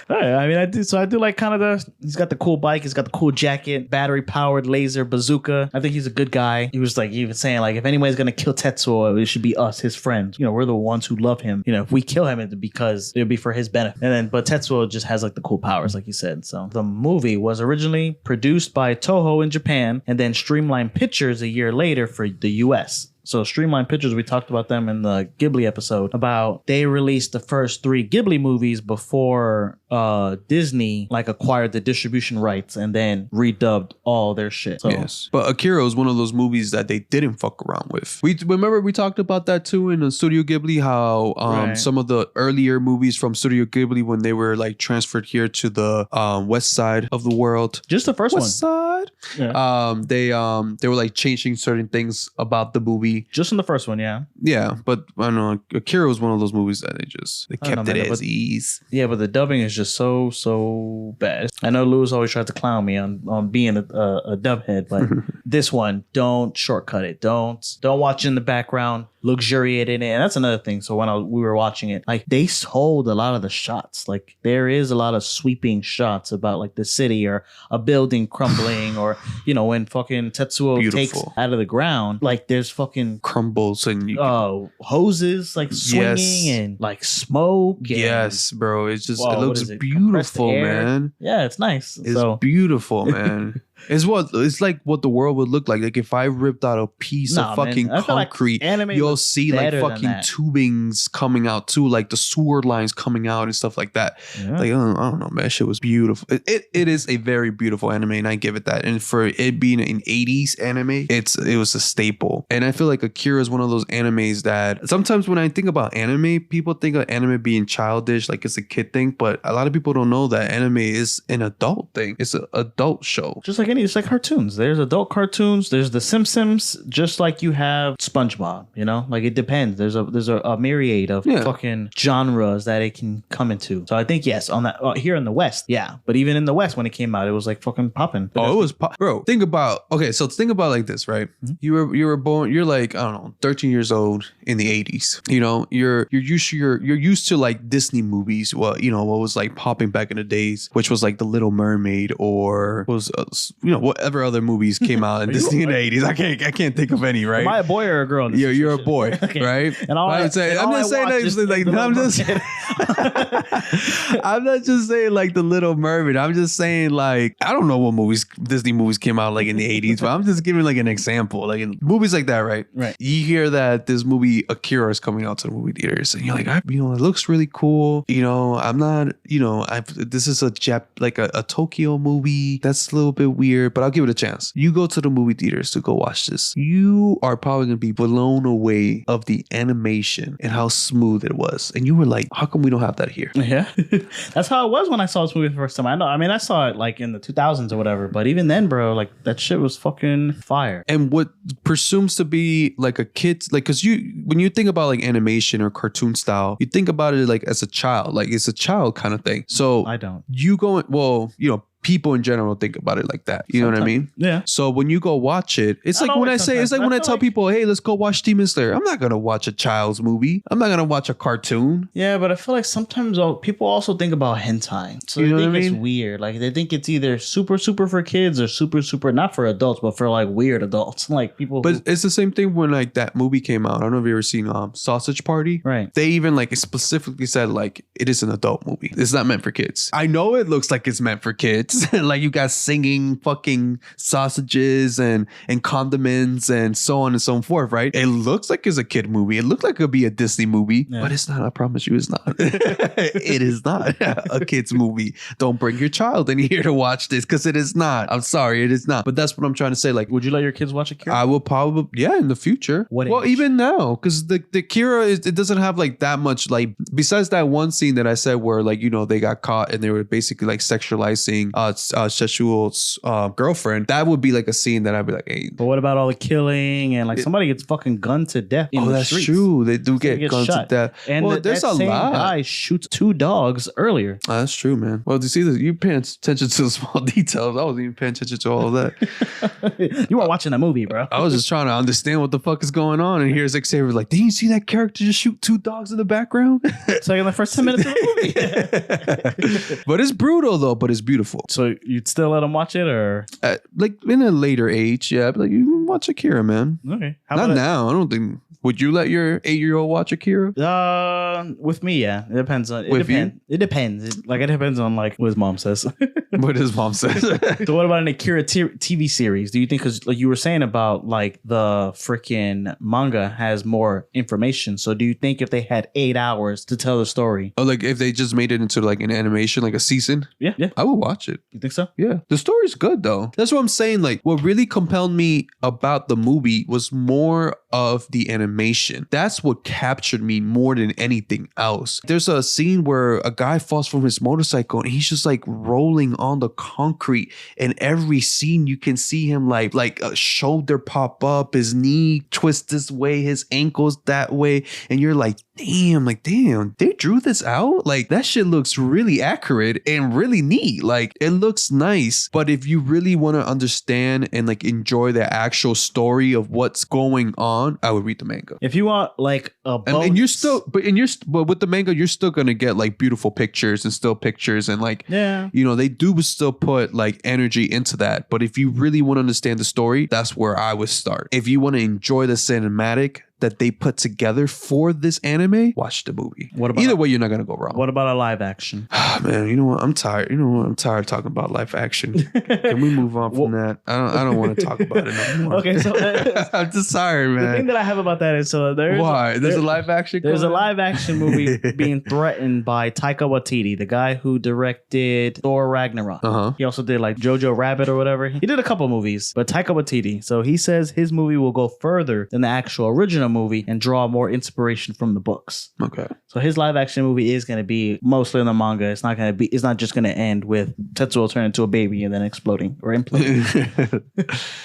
All right. I mean, I do like Kaneda. He's got the cool bike. He's got the cool jacket, battery powered laser bazooka. I think he's a good guy. He was like even saying like, if anybody's gonna kill Tetsuo, it should be us, his friends. You know, we're the ones who love him. You know, if we kill him, it's because it'll be for his benefit. And then, but Tetsuo just has like the cool powers, like you said. So the movie was originally produced by Toho in Japan and then Streamline Pictures a year later for the US. So Streamline Pictures, we talked about them in the Ghibli episode about they released the first 3 Ghibli movies before Disney like acquired the distribution rights and then redubbed all their shit. So, yes. But Akira was one of those movies that they didn't fuck around with. We remember we talked about that too in the Studio Ghibli, how some of the earlier movies from Studio Ghibli when they were like transferred here to the west side of the world. Just the first west one. Side. Yeah. They were like changing certain things about the movie. Just in the first one, yeah. Yeah, but I don't know. Akira was one of those movies that they kept it as ease. Yeah, but the dubbing is just so bad. I know Louis always tries to clown me on being a dub head, but this one, don't shortcut it. Don't watch in the background, luxuriate in it. And that's another thing. So when we were watching it, like they hold a lot of the shots. Like there is a lot of sweeping shots about like the city or a building crumbling or, you know, when fucking Tetsuo takes out of the ground, like there's fucking crumbles and hoses like swinging and like smoke. Yes, bro. It's just it looks beautiful, man. Yeah, it's nice. It's beautiful, man. It's like what the world would look like. Like if I ripped out a piece of fucking concrete, like you'll see like fucking tubings coming out too, like the sewer lines coming out and stuff like that. Yeah. Like I don't know, man. That shit was beautiful. It is a very beautiful anime, and I give it that. And for it being an 80s anime, it was a staple. And I feel like Akira is one of those animes that sometimes when I think about anime, people think of anime being childish, like it's a kid thing. But a lot of people don't know that anime is an adult thing. It's an adult show. Just like like any, it's like cartoons. There's adult cartoons. There's The Simpsons, just like you have SpongeBob. You know, like it depends. There's a myriad of fucking genres that it can come into. So I think yes, on that here in the West, yeah. But even in the West, when it came out, it was like fucking popping. Oh, it was bro. Think about so think about like this, right? Mm-hmm. You were born. You're like, I don't know, 13 years old in the 80s. You know, you're used to like Disney movies. Well, you know what was like popping back in the days, which was like The Little Mermaid or was whatever other movies came out in Disney in the 80s. I can't think of any. Right? Am I a boy or a girl? You're a boy, okay. Right? And I'm just saying I'm not just saying like The Little Mermaid. I'm just saying like I don't know what Disney movies came out like in the 80s, but I'm just giving like an example. Like in movies like that, right? Right. You hear that this movie Akira is coming out to the movie theaters, and you're like, it looks really cool. You know, I'm not, this is a Tokyo movie that's a little bit weird, but I'll give it a chance. You go to the movie theaters to go watch this. You are probably gonna be blown away of the animation and how smooth it was, and you were like, how come we don't have that here? Yeah, that's how it was when I saw this movie the first time. I saw it like in the 2000s or whatever, but even then, bro, like that shit was fucking fire. And what presumes to be like a kid's, like, because when you think about like animation or cartoon style, you think about it like as a child, like it's a child kind of thing. So I don't. People in general think about it like that. You know what I mean? Yeah. So when you go watch it, it's like when I tell people, hey, let's go watch Demon Slayer. I'm not going to watch a child's movie. I'm not going to watch a cartoon. Yeah, but I feel like sometimes people also think about hentai. So they think it's weird. Like they think it's either super, super for kids or super, super not for adults, but for like weird adults. Like people. But it's the same thing when like that movie came out. I don't know if you've ever seen Sausage Party. Right. They even like specifically said like it is an adult movie. It's not meant for kids. I know it looks like it's meant for kids. Like you got singing fucking sausages and condiments and so on and so forth, right? It looks like it's a kid movie. It looks like it could be a Disney movie, but it's not. I promise you, it's not. It is not a kid's movie. Don't bring your child in here to watch this because it is not. I'm sorry, it is not. But that's what I'm trying to say. Like, would you let your kids watch Akira? I will probably, in the future. What age? Well, even now, because the Akira it doesn't have like that much, like besides that one scene that I said where like they got caught and they were basically like sexualizing Shetsuo's girlfriend. That would be like a scene that I'd be like, hey. But what about all the killing and like somebody gets fucking gunned to death in the that's streets? True. They do get gunned to death. And there's that same guy shoots 2 dogs earlier. That's true, man. Well, do you see this? You paying attention to the small details. I wasn't even paying attention to all of that. You weren't watching a movie, bro. I was just trying to understand what the fuck is going on. And here's Xavier like, didn't you see that character just shoot 2 dogs in the background? It's like in the first 10 minutes of the movie. But it's brutal though, but it's beautiful. So you'd still let them watch it or? Like in a later age, yeah. But like you can watch Akira, man. Okay. Not now. I don't think. Would you let your 8-year-old watch Akira? With me, yeah. It depends on. With you? It depends. It depends on like what his mom says. What his mom says. So what about an Akira TV series? Do you think, because like you were saying about like the freaking manga has more information. So do you think if they had 8 hours to tell the story? Oh, like if they just made it into like an animation, like a season? Yeah. I would watch it. You think so? Yeah. The story's good though. That's what I'm saying. Like what really compelled me about the movie was more of the animation. That's what captured me more than anything else. There's a scene where a guy falls from his motorcycle and he's just like rolling on the concrete, and every scene you can see him like a shoulder pop up, his knee twist this way, his ankles that way, and you're like, damn, they drew this out. Like that shit looks really accurate and really neat. Like it looks nice. But if you really want to understand and like enjoy the actual story of what's going on, I would read the manga. If you want like a bonus, but with the manga, you're still gonna get like beautiful pictures and still pictures and like they do still put like energy into that. But if you really want to understand the story, that's where I would start. If you want to enjoy the cinematic that they put together for this anime, watch the movie. Either way, you're not gonna go wrong. What about a live action? Man, you know what? I'm tired. I'm tired of talking about live action. Can we move on from that? I don't want to talk about it no more. Okay, so I'm just tired, man. The thing that I have about that is there's a live action. There's a live action movie being threatened by Taika Waititi, the guy who directed Thor Ragnarok. He also did like Jojo Rabbit or whatever. He did a couple movies, but Taika Waititi. So he says his movie will go further than the actual original original movie and draw more inspiration from the books. Okay. So his live action movie is going to be mostly in the manga. It's not just going to end with Tetsuo turning into a baby and then exploding or imploding.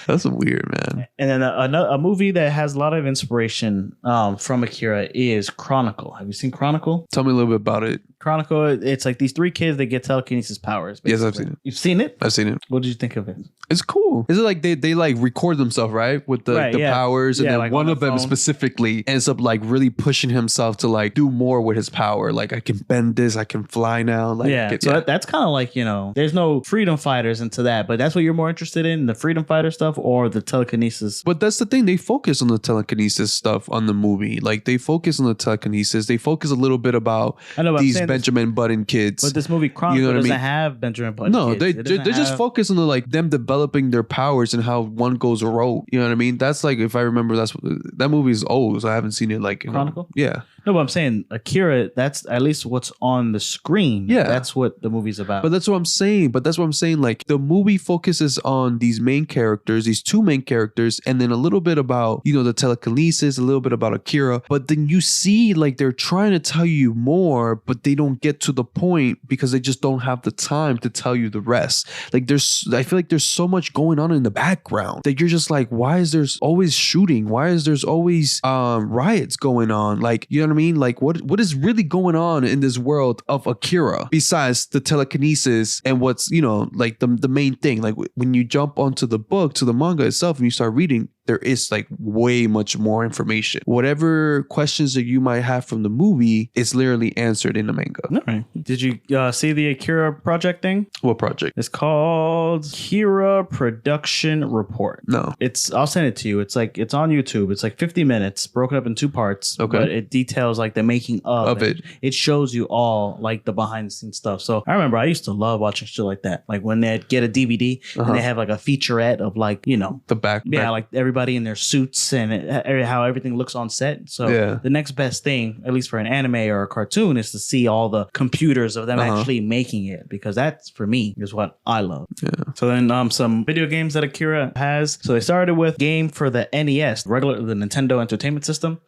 That's weird, man. And then a movie that has a lot of inspiration from Akira is Chronicle. Have you seen Chronicle? Tell me a little bit about it. Chronicle, it's like these 3 kids that get telekinesis powers. Basically. Yes, I've seen it. You've seen it? I've seen it. What did you think of it? It's cool. Is it like they like record themselves, right? With the powers, and then like one of them specifically ends up like really pushing himself to like do more with his power. Like, I can bend this, I can fly now. Like, that's kind of like, there's no freedom fighters into that, but that's what you're more interested in, the freedom fighter stuff or the telekinesis. But that's the thing. They focus on the telekinesis stuff on the movie. Like, they focus on the telekinesis. They focus a little bit about these Benjamin Button kids. But this movie Chronicle doesn't have Benjamin Button kids. They just focus on like them developing their powers and how one goes rogue. You know what I mean? That's like, if I remember, that movie is old, so I haven't seen it like Chronicle. Yeah. No, but I'm saying Akira, that's at least what's on the screen. Yeah. That's what the movie's about. But that's what I'm saying. Like, the movie focuses on these main characters, these 2 main characters, and then a little bit about, the telekinesis, a little bit about Akira. But then you see like they're trying to tell you more, but they don't get to the point because they just don't have the time to tell you the rest. Like, I feel like there's so much going on in the background that you're just like, why is there always shooting? Why is there always riots going on? Like, you know what I mean? Like, what is really going on in this world of Akira besides the telekinesis and what's, like the main thing? Like, when you jump onto the book, to the manga itself, and you start reading, there is like way much more information. Whatever questions that you might have from the movie is literally answered in the manga. All right. Did you see the Akira project thing? What project? It's called Akira Production Report. No. I'll send it to you. It's on YouTube. It's like 50 minutes broken up in 2 parts. Okay. But it details like the making of it. It shows you all like the behind the scenes stuff. So I remember I used to love watching shit like that. Like when they'd get a DVD and they have like a featurette of like, the back. Yeah, like everybody in their suits and how everything looks on set. So the next best thing, at least for an anime or a cartoon, is to see all the computers of them actually making it, because that's, for me, is what I love. Yeah. So then some video games that Akira has. So they started with game for the NES, the Nintendo Entertainment System,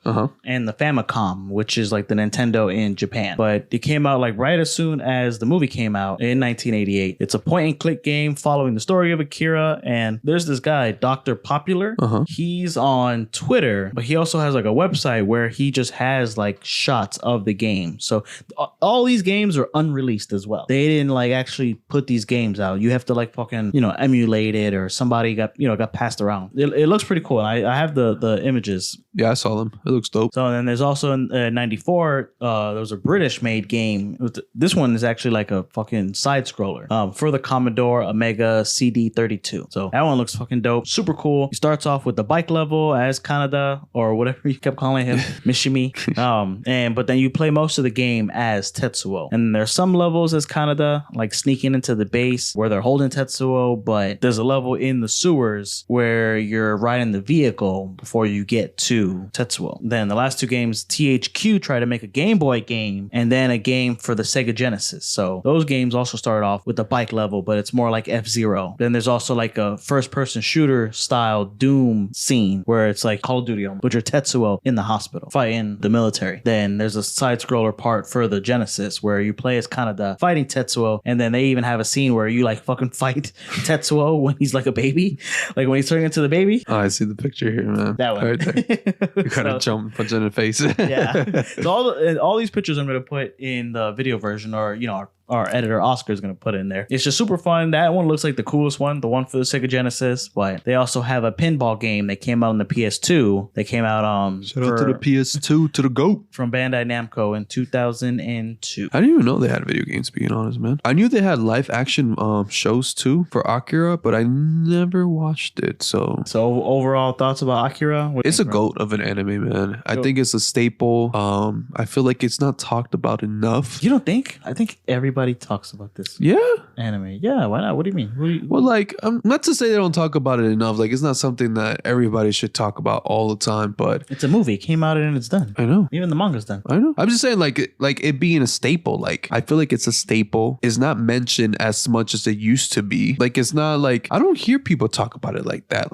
and the Famicom, which is like the Nintendo in Japan. But it came out like right as soon as the movie came out in 1988. It's a point and click game following the story of Akira, and there's this guy, Dr. Popular. He's on Twitter, but he also has like a website where he just has like shots of the game. So all these games are unreleased as well. They didn't like actually put these games out. You have to like fucking, emulate it, or somebody got passed around. It looks pretty cool. I have the images. Yeah, I saw them. It looks dope. So then there's also in 94, there was a British made game. This one is actually like a fucking side scroller for the Commodore Amiga CD32. So that one looks fucking dope. Super cool. He starts off with the bike level as Kaneda, or whatever you kept calling him, Mishimi. But then you play most of the game as Tetsuo. And there's some levels as Kaneda, like sneaking into the base where they're holding Tetsuo, but there's a level in the sewers where you're riding the vehicle before you get to Tetsuo. Then the last 2 games, THQ tried to make a Game Boy game and then a game for the Sega Genesis. So those games also start off with the bike level, but it's more like F-Zero. Then there's also like a first-person shooter style Doom scene where it's like Call of Duty, but you're Tetsuo in the hospital fighting the military. Then there's a side-scroller part for the Genesis where you play as Kaneda fighting Tetsuo, and then they even have a scene where you like fucking fight Tetsuo when he's like a baby, like when he's turning into the baby. Oh, I see the picture here, man. That one. Right there. You gotta jump, punch in the face. Yeah. So all these pictures I'm gonna put in the video version, or our editor Oscar is going to put in there. It's just super fun. That one looks like the coolest one, the one for the Sega Genesis. But they also have a pinball game that came out on the PS2. They came out shout out to the PS2, to the GOAT, from Bandai Namco in 2002. I didn't even know they had video games, being honest, man. I knew they had live action shows too for Akira, but I never watched it. So overall thoughts about Akira? It's a GOAT of an anime, man. I think it's a staple. I feel like it's not talked about enough. You don't think? I think everybody everybody talks about this anime. Yeah, why not? What do you mean? Well, like, not to say they don't talk about it enough. Like, it's not something that everybody should talk about all the time, but it's a movie. It came out and it's done. I know. Even the manga's done. I know. I'm just saying, like it being a staple. Like, I feel like it's a staple. It's not mentioned as much as it used to be. Like, it's not like, I don't hear people talk about it like that.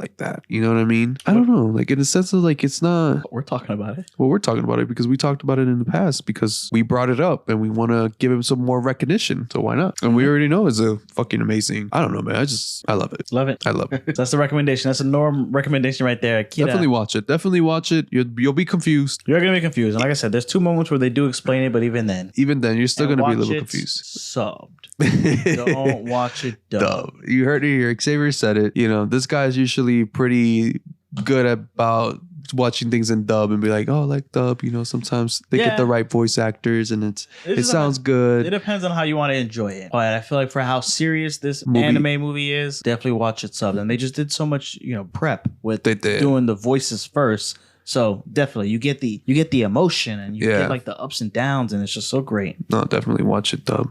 You know what I mean? I don't know. Like, in a sense of like, it's not. We're talking about it. Well, we're talking about it because we talked about it in the past because we brought it up and we want to give him some more recognition. So why not? And we already know it's a fucking amazing. I don't know, man. I love it. Love it. I love it. So that's the recommendation. That's a norm recommendation right there. Akira. Definitely watch it. Definitely watch it. You'll be confused. You're going to be confused. And like I said, there's 2 moments where they do explain it, but even then, you're still going to be a little confused. Subbed. Don't watch it dub. You heard it here. Xavier said it. You know, this guy's usually pretty good about watching things in dub and be like, oh, I like dub. You know, sometimes they get the right voice actors and it sounds good. It depends on how you want to enjoy it. But I feel like for how serious this anime movie is, definitely watch it subbed. And they just did so much, prep with doing the voices first. So definitely you get the emotion and you get like the ups and downs, and it's just so great. No, definitely watch it dub.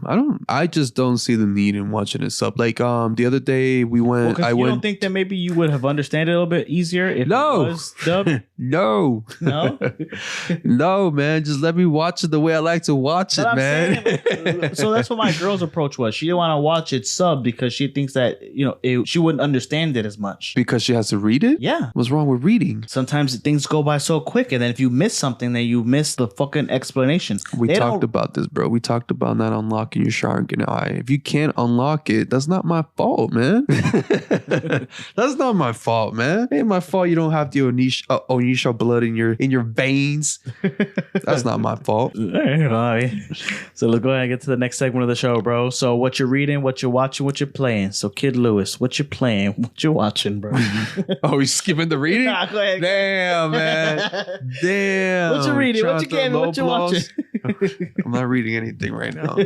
I just don't see the need in watching it sub. Like the other day we went. You don't think that maybe you would have understood it a little bit easier if it was dub? No, man. Just let me watch it the way I like to watch it, man. So that's what my girl's approach was. She didn't want to watch it sub because she thinks that she wouldn't understand it as much because she has to read it. Yeah, what's wrong with reading? Sometimes things go by so quick, and then if you miss something, then you miss the fucking explanation. We talked about this, bro. We talked about not unlocking your Sharingan eye. If you can't unlock it, that's not my fault, man. That's not my fault, man. It ain't my fault you don't have the Onisha blood in your veins. That's not my fault. So let's go ahead and get to the next segment of the show, bro. So what you're reading, what you're watching, what you're playing. So Kid Luis, what you playing, what you watching, bro? Oh, he's skipping the reading? Nah, go ahead. Damn, man. Damn. What you reading? What you gaming? What you watching? I'm not reading anything right now.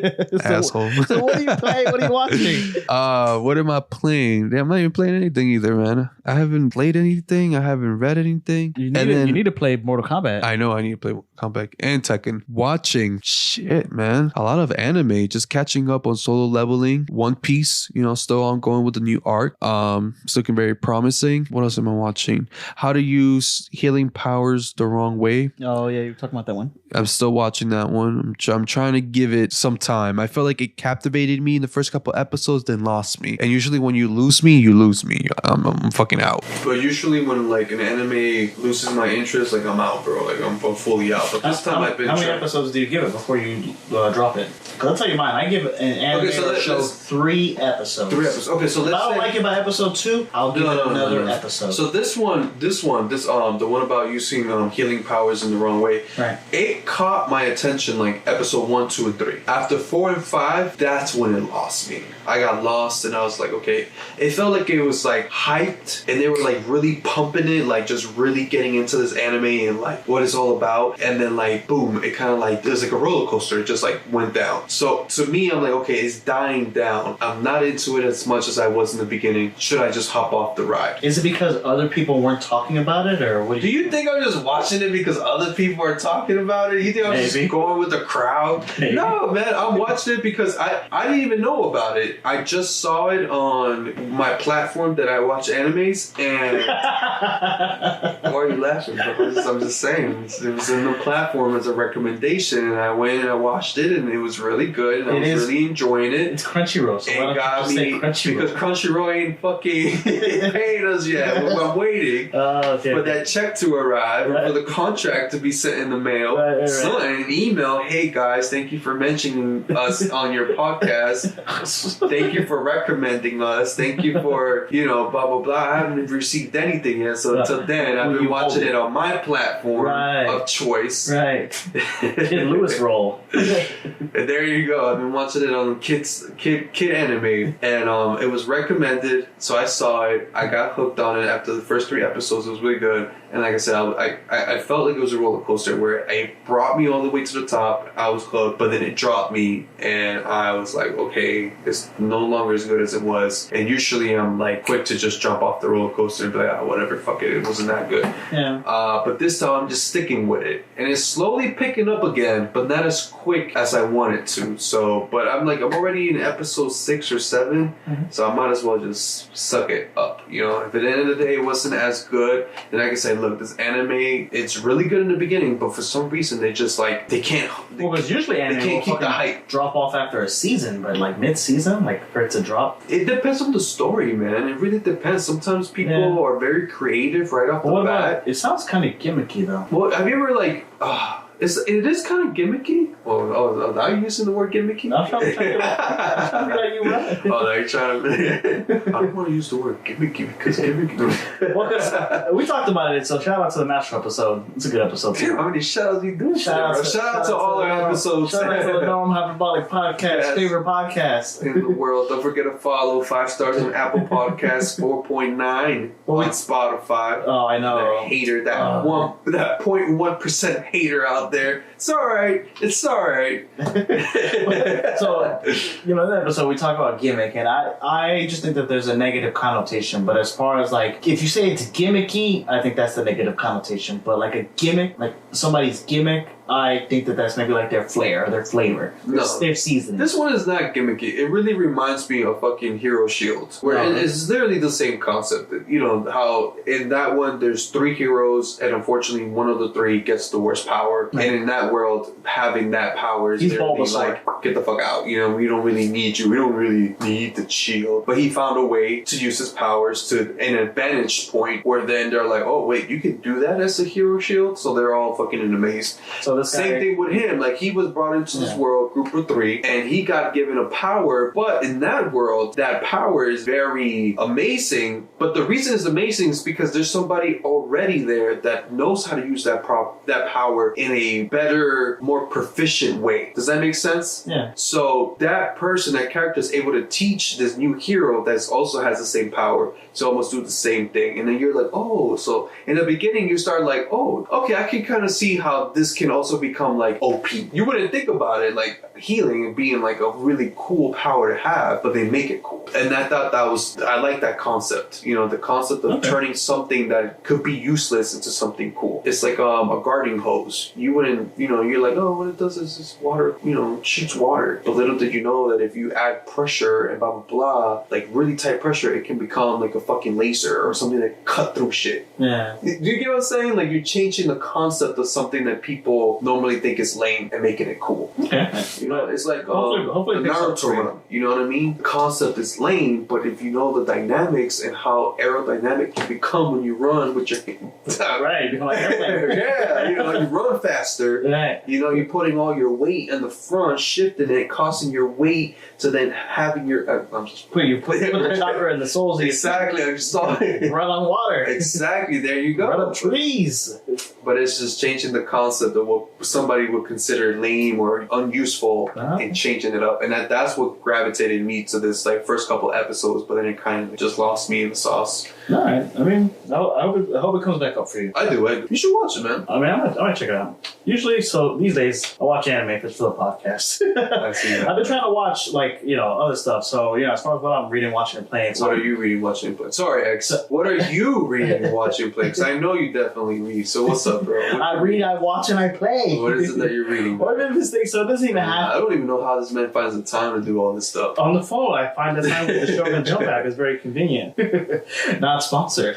Asshole. So what are you playing? What are you watching? What am I playing? Damn, I'm not even playing anything either, man. I haven't played anything. I haven't read anything. You need to play Mortal Kombat. I know I need to play Mortal Kombat and Tekken. Watching shit, man. A lot of anime. Just catching up on Solo Leveling. One Piece, still ongoing with the new arc. It's looking very promising. What else am I watching? How to use healing powers the wrong way. Oh yeah, you're talking about that one. I'm still watching that one. I'm trying to give it some time. I felt like it captivated me in the first couple episodes, then lost me. And usually when you lose me, you lose me. I'm fucking out. But usually when like an anime loses my interest, like I'm out, bro. Like I'm fully out. But this time I've been. How many episodes do you give it before you drop it? Because I'll tell you mine. I give an anime show 3 episodes. 3 episodes. Okay, so let's. If I don't like it by episode 2, I'll give it another episode. So this one, the one about using healing powers in the wrong way. Right. It caught my attention like episode 1, 2, and 3. After 4 and 5, that's when it lost me. I got lost and I was like, okay. It felt like it was like hyped and they were like really pumping it, like just really getting into this anime and like what it's all about. And then like boom, it kind of like there's like a roller coaster. It just like went down. So to me, I'm like, okay, it's dying down. I'm not into it as much as I was in the beginning. Should I just hop off the ride? Is it because other people weren't talking about it, or what? Do you think I'm just watching it because other people are talking about it? You think I'm just going with the crowd? Maybe. No, man. I'm watching it because I didn't even know about it. I just saw it on my platform that I watch animes, and why are you laughing? I'm just saying it was in the platform as a recommendation, and I went and I watched it, and it was really good, and I was really enjoying it. It's Crunchyroll, so it got me because Crunchyroll ain't fucking paying us yet. I'm waiting for that check to arrive, or for the contract to be sent in the mail. An email. Hey guys, thank you for mentioning us on your podcast. Thank you for recommending us. Thank you for blah blah blah. I haven't received anything yet, so until then I've been watching it on my platform of choice. Right. Kid Luis roll. And there you go. I've been watching it on kid anime, and it was recommended, so I saw it. I got hooked on it after the first 3 episodes. It was really good. And like I said, I felt like it was a roller coaster where it brought me all the way to the top. I was hooked, but then it dropped me, and I was like, okay, it's no longer as good as it was. And usually I'm like quick to just jump off the roller coaster and be like, whatever, fuck it wasn't that good. Yeah. But this time I'm just sticking with it, and it's slowly picking up again, but not as quick as I want it to. So, but I'm already in episode 6 or 7, so I might as well just suck it up. You know, if at the end of the day it wasn't as good, then I can say, look, this anime, it's really good in the beginning, but for some reason they just they can't. Well, because usually anime they can't keep the hype. Drop off after a season, but mid-season, for it to drop. It depends on the story, man. It really depends. Sometimes people are very creative right off the bat. It sounds kind of gimmicky though. Well, have you ever it is kind of gimmicky. Well, are you using the word gimmicky? I'm trying to be like you right. Oh, no, you're trying to. I don't want to use the word gimmicky because gimmicky. Well, because we talked about it, so shout out to the Master episode. It's a good episode too. Damn, how many shout outs you doing? Shout out to all our episodes. Shout out to the Norm Hyperbolic Podcast, favorite podcast in the world. Don't forget to follow 5 stars on Apple Podcasts, 4.9 on Spotify. Oh, I know. That hater, that 0.1% hater out there. It's all right. It's all right. So, in that episode we talk about gimmick, and I just think that there's a negative connotation. But as far as if you say it's gimmicky, I think that's the negative connotation. But a gimmick, somebody's gimmick, I think that that's maybe their flair, their flavor, their seasoning. This one is not gimmicky. It really reminds me of fucking Hero Shield, where it's literally the same concept. You know how in that one there's 3 heroes, and unfortunately one of the 3 gets the worst power. Right. And in that world, having that power is literally get the fuck out. You know, we don't really need you. We don't really need the shield. But he found a way to use his powers to an advantage point where then they're like, oh wait, you can do that as a Hero Shield? So they're all fucking amazed. So the same thing with him. He was brought into this world, group of 3, and he got given a power. But in that world, that power is very amazing. But the reason it's amazing is because there's somebody already there that knows how to use that power in a better, more proficient way. Does that make sense? Yeah. So that person, that character is able to teach this new hero that also has the same power to almost do the same thing. And then you're like, oh, so in the beginning you start oh, okay, I can kind of see how this can also become OP. You wouldn't think about it healing and being a really cool power to have, but they make it cool. And I thought I like that concept. You know, the concept of turning something that could be useless into something cool. It's like a garden hose. You wouldn't, you're oh, what it does is this water, shoots water. But little did you know that if you add pressure and blah, blah, blah, really tight pressure, it can become a fucking laser or something that cut through shit. Yeah. Do you get what I'm saying? You're changing the concept of something that people normally think is lame and making it cool. Okay. It's hopefully Naruto run. You know what I mean? The concept is lame, but if you know the dynamics and how aerodynamic you become when you run with your right, yeah, you run faster. Right. You're putting all your weight in the front, shifting it, causing your weight to then having your. I'm just put the chopper in the soles. Exactly, I saw it. Run on water. Exactly, there you go. Run up trees. But it's just changing the concept of what somebody would consider lame or unuseful and changing it up. And that's what gravitated me to this first couple episodes, but then it kind of just lost me in the sauce. All right. I mean, I hope it comes back up for you. I do. You should watch it, man. I mean, I might check it out. Usually, so these days, I watch anime if it's for the podcast. I see that. I've been trying to watch, other stuff. So, as far as what I'm reading, watching, and playing. So what are you reading, watching, and playing? Sorry, X. What are you reading, watching, and playing? Because I know you definitely read. So what's up, bro? I read, I watch, and I play. What is it that you're reading? What is this thing? So it doesn't even have... I don't even know how this man finds the time to do all this stuff. On the phone, I find the time with the Shogun Jump app is very convenient. Not sponsored.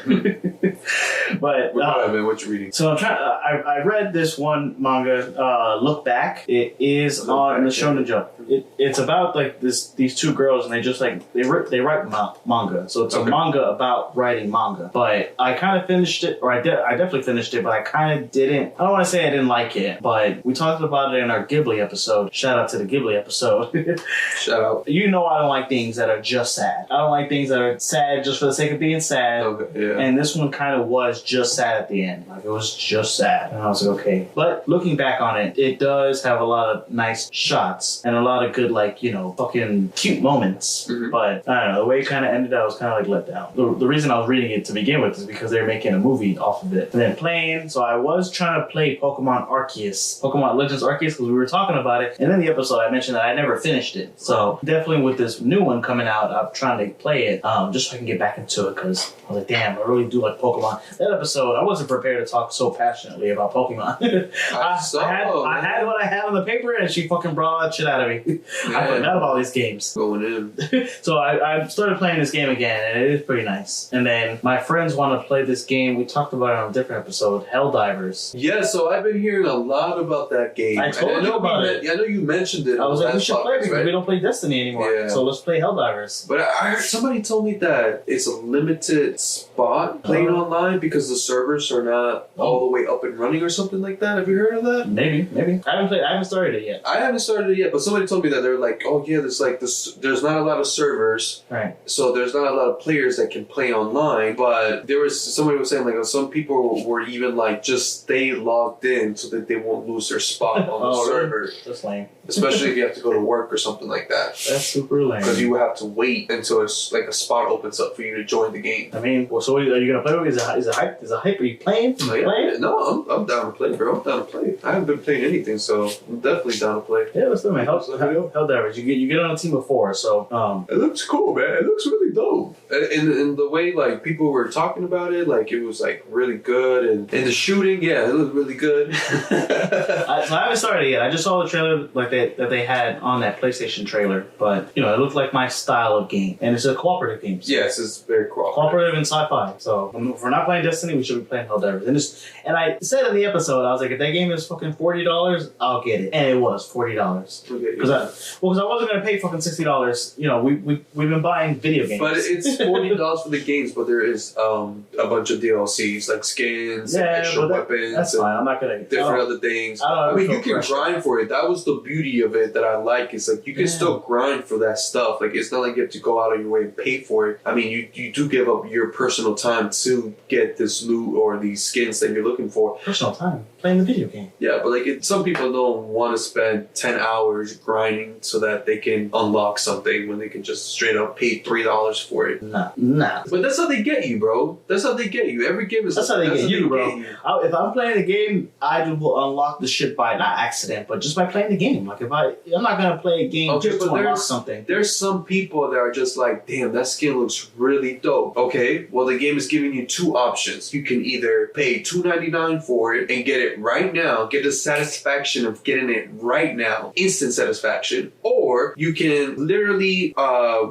But... Go ahead, man. What you reading? So I'm trying... I read this one manga, Look Back. It is on the Shonen Jump. It's about these 2 girls, and they just they write manga. So it's a manga about writing manga. But I kind of finished it, or I definitely finished it, but I kind of didn't. I don't want to say I didn't like it, but we talked about it in our Ghibli episode. Shout out to the Ghibli episode. Shout out. I don't like things that are just sad. I don't like things that are sad just for the sake of being sad. Okay, yeah. And this one kind of was just sad at the end. It was just sad. And I was like, okay. But looking back on it, it does have a lot of nice shots and a lot of good, fucking cute moments. Mm-hmm. But I don't know, the way it kind of ended, I was kind of let down. The reason I was reading it to begin with is because they were making a movie off of it. And then playing, so I was trying to play Pokemon Legends Arceus, because we were talking about it. And in the episode, I mentioned that I never finished it. So definitely with this new one coming out, I'm trying to play it just so I can get back into it, because I was like, damn, I really do like Pokemon. That episode, I wasn't prepared to talk so passionately about Pokemon. I had what I had on the paper, and she fucking brought all that shit out of me. I forgot about these games. Going in. So I started playing this game again, and it is pretty nice. And then my friends want to play this game. We talked about it on a different episode, Helldivers. Yeah, so I've been hearing a lot about that game. I told you about it. I know you mentioned it. I was like, we should play it because we don't play Destiny anymore. Yeah. So let's play Helldivers. But I heard somebody told me that it's a limited spot playing online because the servers are not all the way up and running or something like that. Have you heard of that? Maybe. I haven't started it yet. I haven't started it yet, but somebody told me that they're like, oh yeah, there's not a lot of servers, right? So there's not a lot of players that can play online. But somebody was saying like some people were even like just stay logged in so that they won't lose their spot on the server. Really? That's lame. Especially if you have to go to work or something like that. That's super lame. Because you would have to wait until it's like a spot opens up for you to join the game. I mean, well, so are you gonna play with? Is it hype? Are you playing? Playing? No, I'm down to play, bro. I'm down to play. I haven't been playing anything, so I'm definitely down to play. Yeah, let's do it, man. Helldivers. You get on a team of 4, so it looks cool, man. It looks really dope. And the way like people were talking about it, like it was like really good, and the shooting, yeah, it looked really good. So I haven't started yet. I just saw the trailer that they had on that PlayStation trailer, but it looked like my style of game, and it's a cooperative game. So yes, it's very cooperative and sci-fi. So if we're not playing Destiny, we should be playing Helldivers. And I said in the episode, I was like, if that game is fucking $40, I'll get it, and it was $40. Because I wasn't gonna pay fucking $60. We've been buying video games, but it's $40 for the games, but there is a bunch of DLCs like skins, and extra weapons, that's fine. I'm not gonna different other things. I mean, you can grind for it. That was the beauty of it that I like. Is like you can still grind for that stuff. Like it's not like you have to go out of your way and pay for it. I mean, you do give up your personal time to get this loot or these skins that you're looking for. Personal time playing the video game. Yeah, but like some people don't want to spend 10 hours grinding so that they can unlock something when they can just straight up pay $3 for it. Nah. But that's how they get you, bro. That's how they get you. Every game is. That's how they get you, bro. If I'm playing a game, I will unlock the shit by not accident, but just by playing the game. Like I'm not gonna play a game just to unlock something. There's some people that are just like, damn, that skin looks really dope. Okay, well the game is giving you 2 options. You can either pay $2.99 for it and get it right now, get the satisfaction of getting it right now, instant satisfaction, or you can literally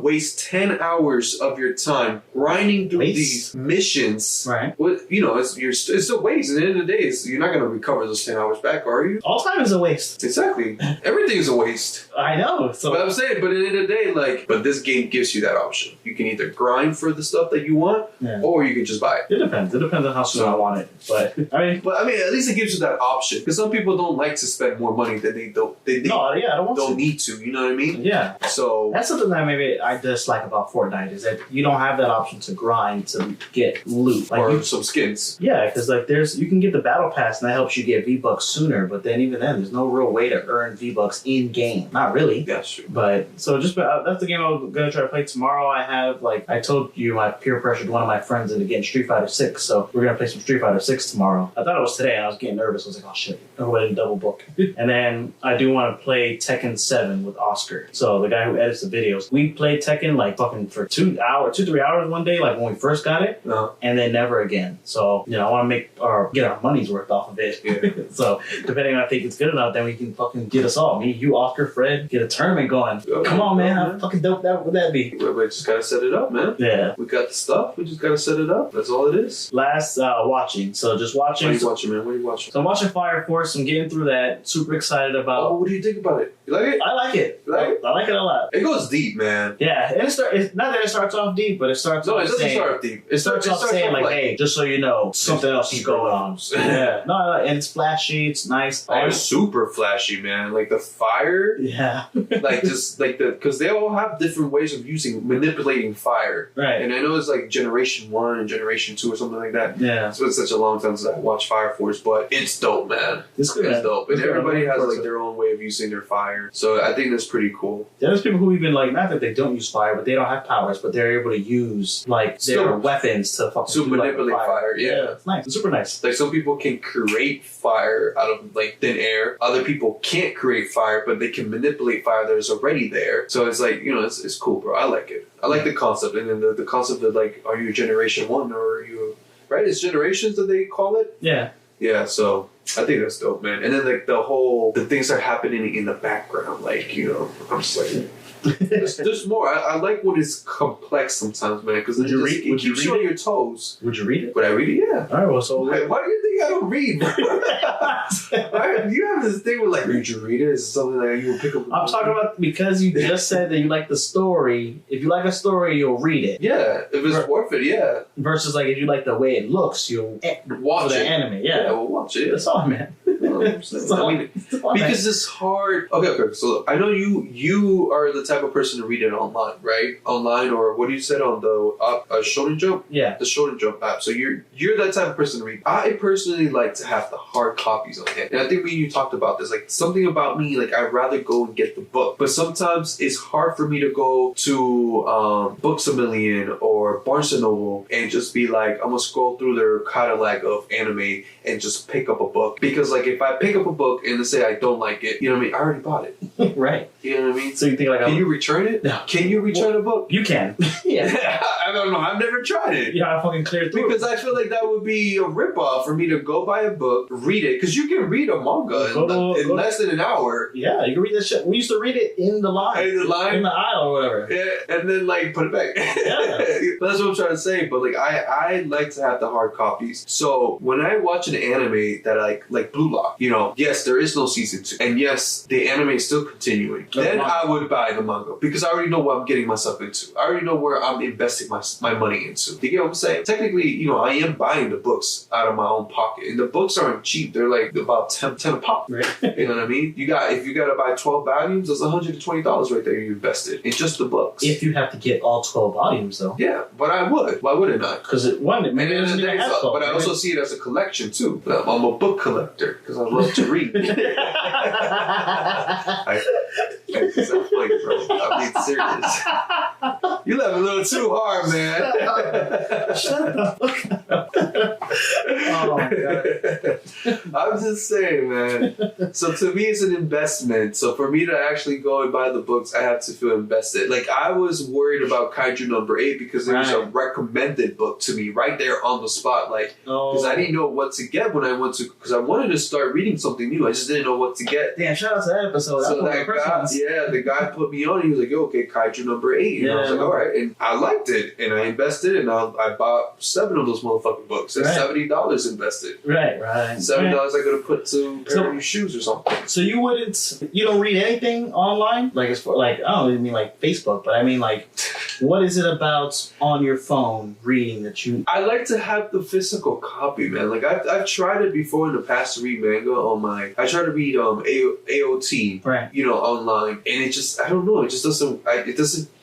waste 10 hours of your time grinding through these missions. Right. Well, it's a waste. At the end of the day, you're not gonna recover those 10 hours back, are you? All time is a waste. Exactly. Everything is a waste. I know. So. But I'm saying, but at the end of the day, but this game gives you that option. You can either grind for the stuff that you want, or you can just buy it. It depends. It depends on how soon I want it. But I mean, at least it gives you that option. Because some people don't like to spend more money than they don't. I don't need to. You know what I mean? Yeah. So that's something that maybe I dislike about Fortnite is that you don't have that option to grind to get loot or some skins. Yeah, because you can get the battle pass and that helps you get V-Bucks sooner. But then even then, there's no real way to earn V-Bucks in game. Not really. That's true. But so that's the game I'm gonna try to play tomorrow. I have I told you, I peer pressured one of my friends into getting Street Fighter 6, so we're gonna play some Street Fighter 6 tomorrow. I thought it was today, and I was getting nervous. I was like, oh shit, I'm going to double book. And then I do want to play Tekken 7 with Oscar. So the guy who edits the videos. We played Tekken fucking for 3 hours one day, when we first got it, and then never again. So I want to get our money's worth off of it. Yeah. So depending on if I think it's good enough, then we can fucking get us all. Me, you, Oscar, Fred, get a tournament going. Come on, man. How fucking dope would that be? We just gotta set it up, man. Yeah. We got the stuff. We just gotta set it up. That's all it is. Last watching. So just watching. What are you watching, man? What are you watching? So I'm watching Fire Force. I'm getting through that. Super excited about. Oh, what do you think about it? You like it? I like it. You like it? I like it a lot. It goes deep, man. Yeah. And it's not that it starts off deep, but it starts off. No, it doesn't start off deep. It starts off saying hey, just so you know, something else is going on. Yeah. No, and it's flashy. It's nice. Oh, it's super flashy, man. Like the fire. Yeah. Because they all have different ways of manipulating fire. Right. And I know it's Generation 1 and Generation 2 or something like that. Yeah. It's been such a long time since I watched Fire Force, but it's dope, man. It's good. It's dope. And everybody has their own way of using their fire. So I think that's pretty cool. Yeah, there's people who even not that they don't use fire, but they don't have powers, but they're able to use their weapons to fucking manipulate fire. Yeah. It's nice. It's super nice. Some people can create fire out of thin air. Other people can't create fire, but they can manipulate fire that is already there. So it's it's cool, bro. I like it. I like the concept, and then the concept of are you a Generation 1 or are you right? It's generations that they call it. Yeah. Yeah, so I think that's dope, man. And then like the things are happening in the background, like, you know, I'm just like, there's more. I like when it's complex sometimes, man, because it keeps you on your toes. Would you read it? Would I read it? Yeah. All right, well, so why do you think I don't read? You have this thing with like, would you read it? Is it something that you will pick up? I'm talking about because you just said that you like the story. If you like a story, you'll read it. Yeah, if it's worth it, yeah. Versus like if you like the way it looks, you'll watch the it. anime. Yeah, we'll watch it. That's all, man. Because it's hard. Okay. So look, I know you are the type of person to read it online, right? Online, or what do you said on the Shonen Jump? Yeah, the Shonen Jump app. So you're that type of person to read. I personally like to have the hard copies on hand, and I think me and you talked about this. Like something about me, like I'd rather go and get the book, but sometimes it's hard for me to go to Books a Million or Barnes and Noble and just be like, I'm gonna scroll through their catalog of anime and just pick up a book, because like if I pick up a book and they say I don't like it, you know what I mean? I already bought it. Right. You know what I mean? So you think like, can you return it? No. Can you return a book? You can. Yeah. I don't know. I've never tried it. Yeah, I fucking clear through. Because I feel like that would be a ripoff for me to go buy a book, read it, because you can read a manga in less than an hour. Yeah, you can read that shit. We used to read it in the line. In the aisle or whatever. Yeah, and then like put it back. Yeah. That's what I'm trying to say. But like I like to have the hard copies. So when I watch an anime that like Blue Lock, you know, yes, there is no season 2. And yes, the anime is still continuing. Then I would buy the manga, because I already know what I'm getting myself into. I already know where I'm investing my money into. You get what I'm saying? Technically, you know, I am buying the books out of my own pocket. And the books aren't cheap. They're like about 10 a pop. Right. You know what I mean? If you got to buy 12 volumes, that's $120 right there you invested in just the books. If you have to get all 12 volumes, though. Yeah, but I would. Why wouldn't I? Because maybe it doesn't even have 12. But I also see it as a collection, too. I'm a book collector, because I love to read. It's not funny, bro. I'm being serious. You laugh a little too hard, man. Shut the fuck up. Oh, my God. I'm just saying, man. So to me, it's an investment. So for me to actually go and buy the books, I have to feel invested. Like, I was worried about Kaiju number 8 because there was a recommended book to me right there on the spot. Like, because I didn't know what to get when I went to, because I wanted to start reading something new. I just didn't know what to get. Damn, shout out to that episode. So that guy, the guy put me on. He was like, "Yo, okay, Kaiju number 8." And I was like, "All right," and I liked it, and I invested, and I bought 7 of those motherfucking books. That's $70 invested. Right. $70 I could have put to a pair of new shoes or something. So you don't read anything online, like as for like, I don't even mean like Facebook, but I mean like, what is it about on your phone reading that you? I like to have the physical copy, man. Like I've tried it before in the past to read manga on my. I try to read AOT, right? You know, online, and it just I don't know. It just doesn't.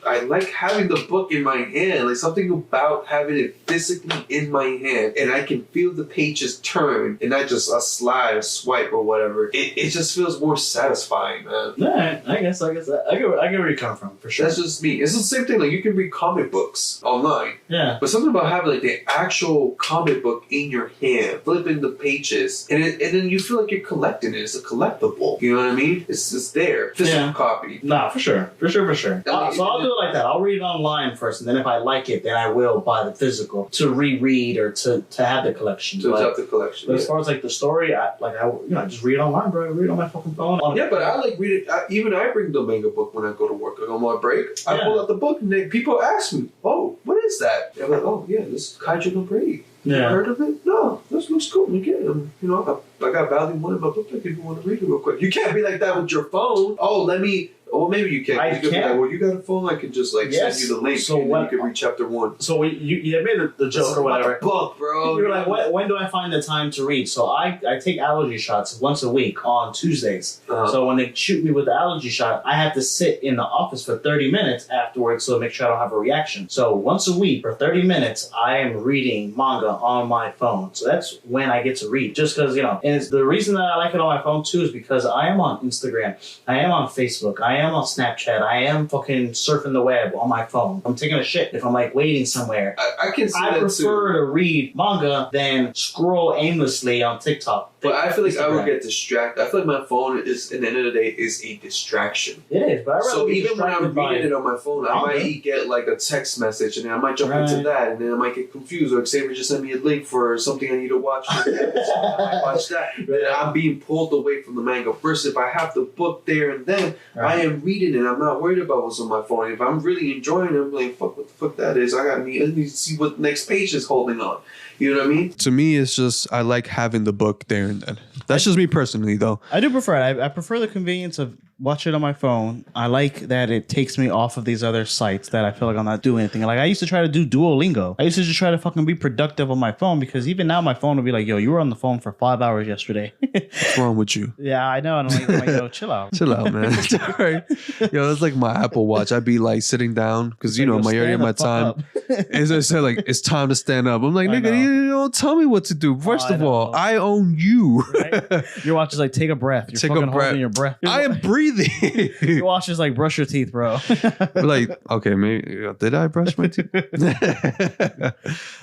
I like having the book in my hand. Like something about having it physically in my hand, and I can feel the pages turn, and not just a slide, a swipe, or whatever. It just feels more satisfying, man. Yeah, I guess I get where you come from, for sure. That's just me. It's the same thing. Like you can read comic books online. Yeah. But something about having like the actual comic book in your hand, flipping the pages, and then you feel like you're collecting it. It's a collectible. You know what I mean? It's just there. Physical copy. Nah, for sure. So I'll do it like that. I'll read it online first, and then if I like it, then I will buy the physical to reread or to have the collection. But as far as like the story, I just read it online, bro. I read it on my fucking phone. Yeah, but I like read it. I bring the manga book when I go to work. Like on my break, I pull out the book, and people ask me, "Oh, what is that?" I'm like, "Oh, yeah, this is Kaiju number 8. Yeah. You heard of it? No, this looks cool. You get it. You know, I got volume 1 in my book. If you want to read it real quick, you can't be like that with your phone. Oh, let me. Well, maybe you can. I can. Like, well, you got a phone. I can just send you the link, so and then you can read chapter 1. So you made the joke or whatever. Book, bro. You're like, when do I find the time to read? So I take allergy shots once a week on Tuesdays. So when they shoot me with the allergy shot, I have to sit in the office for 30 minutes afterwards to make sure I don't have a reaction. So once a week for 30 minutes, I am reading manga on my phone. So that's when I get to read. Just because, and it's the reason that I like it on my phone too is because I am on Instagram, I am on Facebook, I am am on Snapchat. I am fucking surfing the web on my phone. I'm taking a shit if I'm like waiting somewhere. I can see that too. I prefer to read manga than scroll aimlessly on TikTok. But I feel like I would get distracted. I feel like my phone is, at the end of the day, is a distraction. It is, but so even when I'm reading it on my phone, I might get like a text message, and then I might jump into that, and then I might get confused. Or Xavier just sent me a link for something I need to watch. I might watch that. Then I'm being pulled away from the manga. First, if I have the book there and then, I am reading it. I'm not worried about what's on my phone. If I'm really enjoying it, I'm like, fuck, what the fuck that is? I need to see what the next page is holding on. You know what I mean? To me, it's just I like having the book there and then. That's just me personally, though. I do prefer it. I prefer the convenience of watch it on my phone. I like that it takes me off of these other sites that I feel like I'm not doing anything. Like I used to try to do Duolingo. I used to just try to fucking be productive on my phone because even now my phone will be like, yo, you were on the phone for 5 hours yesterday. What's wrong with you? Yeah, I know. And I'm like, yo, chill out. Chill out, man. Right. Yo, it's like my Apple Watch. I'd be like sitting down because, you know, my area of my time. As I said, like, it's time to stand up. I'm like, nigga, you don't tell me what to do. First of all, I own you. Right? Your watch is like, take a breath. You're fucking holding your breath. I am breathing. Your watch is like, brush your teeth, bro. Like, okay, maybe did I brush my teeth?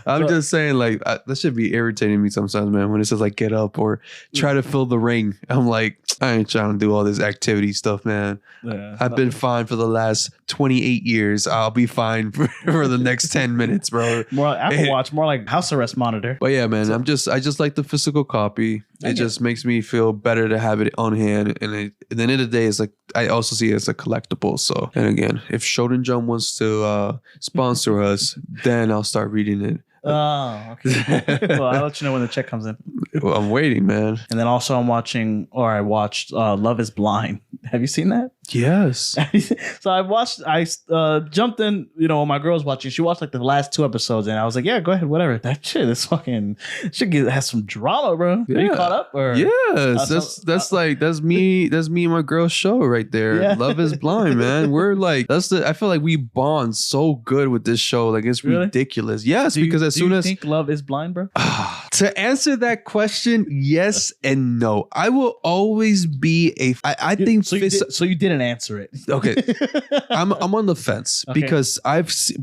I'm just saying, like, that should be irritating me sometimes, man. When it says like, get up or try to fill the ring. I'm like, I ain't trying to do all this activity stuff, man. Yeah, I've been fine for the last 28 years. I'll be fine for the next 10 minutes, bro. More Apple Watch, more like house arrest monitor. But yeah, man, I just like the physical copy. It just makes me feel better to have it on hand. And at the end of the day, it's like, I also see it as a collectible. So, and again, if Shonen Jump wants to sponsor us, then I'll start reading it. Oh, okay. Well, I'll let you know when the check comes in. Well, I'm waiting, man. And then also I watched Love is Blind. Have you seen that? Yes. So I jumped in, you know, when my girl was watching. She watched like the last 2 episodes and I was like, yeah, go ahead, whatever. That shit is fucking, has some drama, bro. Yeah. Are you caught up? Or? Yes. That's me and my girl's show right there. Yeah. Love is Blind, man. We're like, I feel like we bond so good with this show. Like it's ridiculous. Yes, because as soon as you think Love is Blind, bro? To answer that question, yes and no. I will always be I think so you didn't answer it. Okay. I'm on the fence because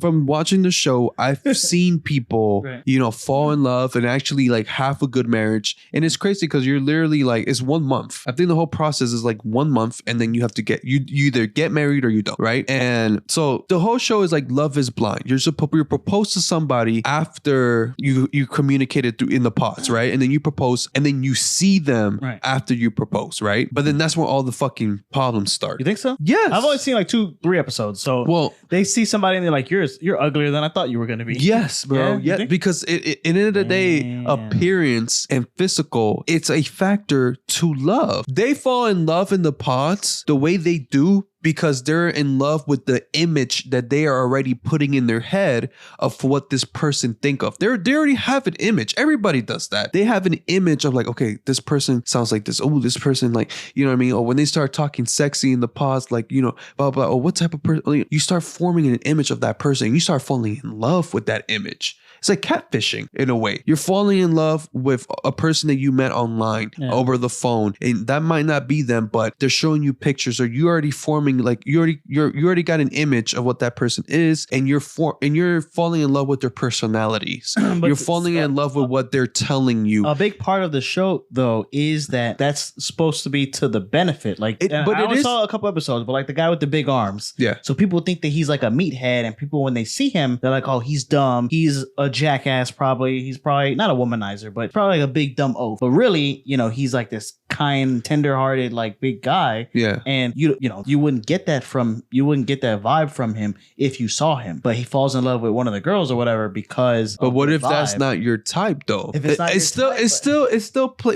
from watching the show, I've seen people, you know, fall in love and actually like have a good marriage. And it's crazy because you're literally like, it's 1 month. I think the whole process is like 1 month and then you have to you either get married or you don't, right? And so the whole show is like Love is Blind. You're proposed to somebody after you communicated in the pods, right? And then you propose and then you see them after you propose, right? But then that's where all the fucking problems start. You think so? Yes. I've only seen like 2-3 episodes. So they see somebody and they're like, you're uglier than I thought you were going to be. Yes, bro. Yeah, because at the end of the day, appearance and physical, it's a factor to love. They fall in love in the pods the way they do because they're in love with the image that they are already putting in their head of what this person think of. They already have an image. Everybody does that. They have an image of like, okay, this person sounds like this. Oh, this person like, you know what I mean? Or when they start talking sexy in the pause, like, you know, blah, blah. Oh, what type of person? You start forming an image of that person. You start falling in love with that image. It's like catfishing in a way. You're falling in love with a person that you met online over the phone, and that might not be them, but they're showing you pictures, or you already forming like you already got an image of what that person is, and you're falling in love with their personalities. You're falling in love with what they're telling you. A big part of the show, though, is that's supposed to be to the benefit. Like, I only saw a couple episodes, but like the guy with the big arms. Yeah. So people think that he's like a meathead, and people when they see him, they're like, oh, he's dumb. He's a jackass. Probably he's probably not a womanizer, but probably like a big dumb oaf. But really, you know, he's like this kind, tender-hearted, like big guy. Yeah. And you wouldn't get that vibe from him if you saw him. But he falls in love with one of the girls or whatever because. But what if that's not your type though? If it's not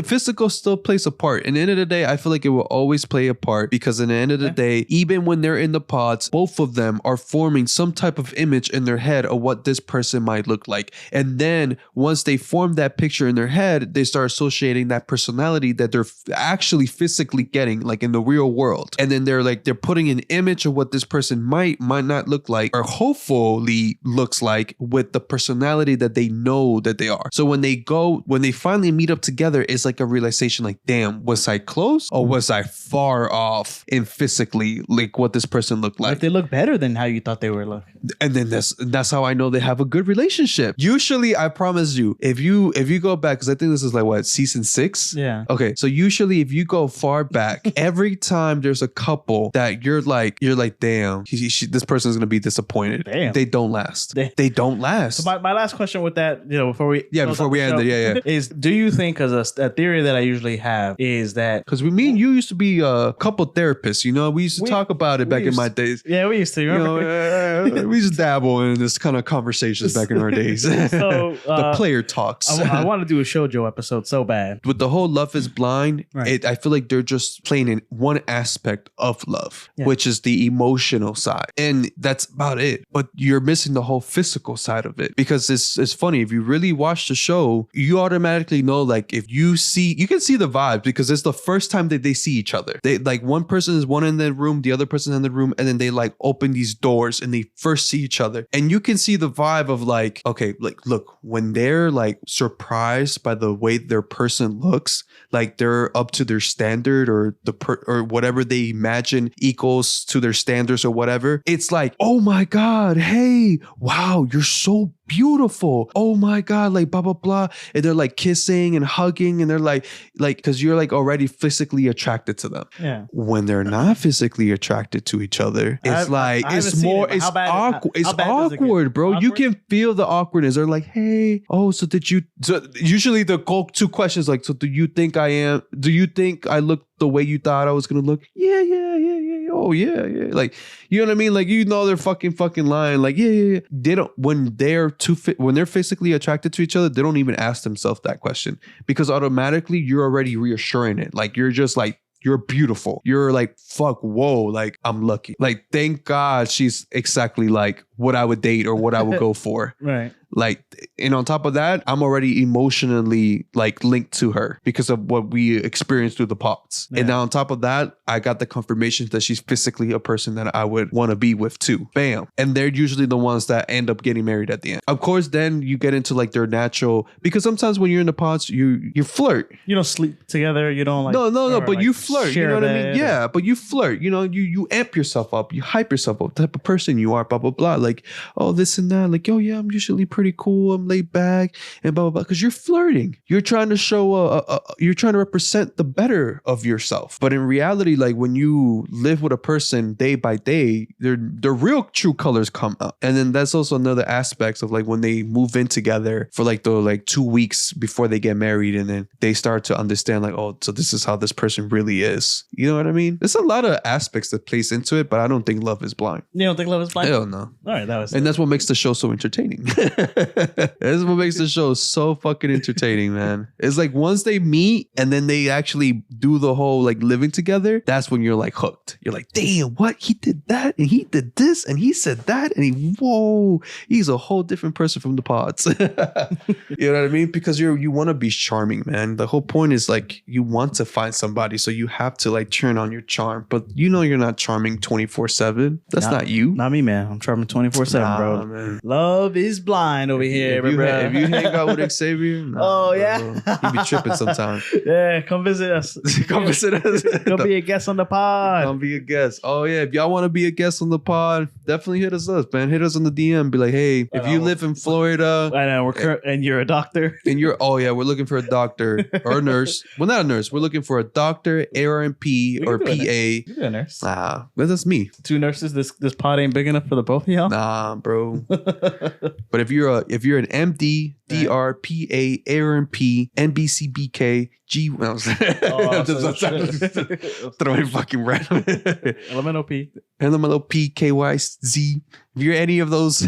physical still plays a part. And at the end of the day, I feel like it will always play a part because at the end of the day, even when they're in the pods, both of them are forming some type of image in their head of what this person might look like. And then once they form that picture in their head, they start associating that personality that they're actually physically getting like in the real world. And then they're putting an image of what this person might not look like or hopefully looks like with the personality that they know that they are. So when they finally meet up together, it's like a realization like, damn, was I close or was I far off in physically like what this person looked like? If they look better than how you thought they were looking. And then that's how I know they have a good relationship. Usually, I promise you, if you go back, because I think this is like what, season 6? Yeah. Okay. So usually if you go far back, every time there's a couple that you're like, damn, this person's gonna be disappointed. Damn. They don't last. They don't last. So my last question with that, before we end it, is, do you think, because a theory that I usually have is that, because me and you used to be a couple therapists, we used to talk about it back in my days. Yeah, we used to. Remember? We just dabble in this kind of conversations back in our days. So the player talks. I want to do a shoujo episode so bad. With the whole Love is Blind, right. I feel like they're just playing in one aspect of love, which is the emotional side. And that's about it. But you're missing the whole physical side of it. Because it's funny, if you really watch the show, you automatically know, like, if you can see the vibes, because it's the first time that they see each other. They like, one person is one in the room, the other person in the room, and then they like open these doors and they first see each other. And you can see the vibe of like, okay, like, look, when they're like surprised by the way their person looks, like they're up to their standard or or whatever they imagine equals to their standards or whatever. It's like, oh my God, hey, wow, you're so beautiful. Oh my God, like blah, blah, blah. And they're like kissing and hugging, and they're like, because you're like already physically attracted to them. Yeah. When they're not physically attracted to each other, it's awkward, bro. Awkward? You can feel the awkwardness. They're like, hey, oh, so usually the two questions like, so do you think I look the way you thought I was going to look? Yeah. Oh yeah. Like, you know what I mean? Like, they're fucking lying. Like, yeah. They don't, when they're physically attracted to each other, they don't even ask themselves that question, because automatically you're already reassuring it. Like, you're just like, you're beautiful. You're like, fuck, whoa, like, I'm lucky. Like, thank God she's exactly like what I would date or what I would go for. Right. Like, and on top of that, I'm already emotionally like linked to her because of what we experienced through the pods. Yeah. And now on top of that, I got the confirmation that she's physically a person that I would want to be with too. Bam. And they're usually the ones that end up getting married at the end. Of course, then you get into like their natural, because sometimes when you're in the pods, you flirt. You don't sleep together. You don't like. No, but like you flirt. You know what I mean? Yeah, but you flirt. You amp yourself up. You hype yourself up. The type of person you are, blah, blah, blah. Like, oh, this and that. Like, oh yeah, I'm usually pretty cool. I'm laid back and blah, blah, blah. Because you're flirting. You're trying to show, you're trying to represent the better of yourself. But in reality, like, when you live with a person day by day, their real true colors come out. And then that's also another aspect of like when they move in together for like the 2 weeks before they get married, and then they start to understand like, oh, so this is how this person really is. You know what I mean? There's a lot of aspects that plays into it, but I don't think Love is Blind. You don't think Love is Blind? Hell no. All right, that's what makes the show so entertaining. That's what makes the show so fucking entertaining, man. It's like once they meet and then they actually do the whole like living together, that's when you're like hooked. You're like, damn, what? He did that and he did this and he said that and he's a whole different person from the pods. You know what I mean? Because you want to be charming, man. The whole point is like you want to find somebody, so you have to like turn on your charm. But you're not charming 24/7. That's not you. Not me, man. I'm charming 24/7, bro. Man. Love is blind over here, if you hang out with Xavier, he be tripping sometimes. Yeah, come visit us. Come visit us. Come be a guest on the pod. Come be a guest. Oh yeah, if y'all want to be a guest on the pod, definitely hit us up, man. Hit us on the DM. Be like, hey, if you live in Florida, I know and you're a doctor, and we're looking for a doctor or a nurse. Well, not a nurse. We're looking for a doctor, ARNP or PA. You do a nurse. Nah, that's me. 2 nurses. This pod ain't big enough for the both of y'all. Nah, bro. But if you're an MD, DRPA, ARNP, NBCBK, G. I'm throwing fucking random. LMNOP, KYZ. If you're any of those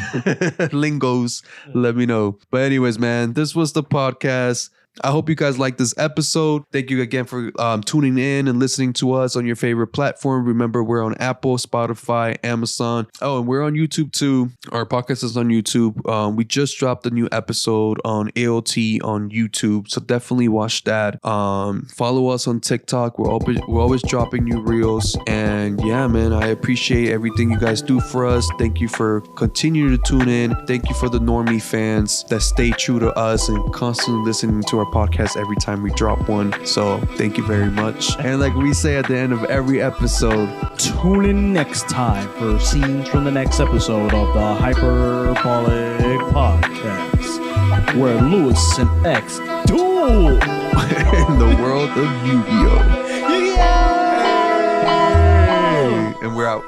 lingos, let me know. But anyways, man, this was the podcast. I hope you guys like this episode. Thank you again for tuning in and listening to us on your favorite platform. Remember, we're on Apple, Spotify, Amazon. Oh, and we're on YouTube too. Our podcast is on YouTube. We just dropped a new episode on AOT on YouTube, so definitely watch that. Follow us on TikTok. We're always dropping new reels. And yeah, man, I appreciate everything you guys do for us. Thank you for continuing to tune in. Thank you for the normie fans that stay true to us and constantly listening to our podcast every time we drop one. So thank you very much. And like we say at the end of every episode, tune in next time for scenes from the next episode of the Hyperbolic Podcast, where Lewis and X duel in the world of Yu-Gi-Oh! Yay! And we're out.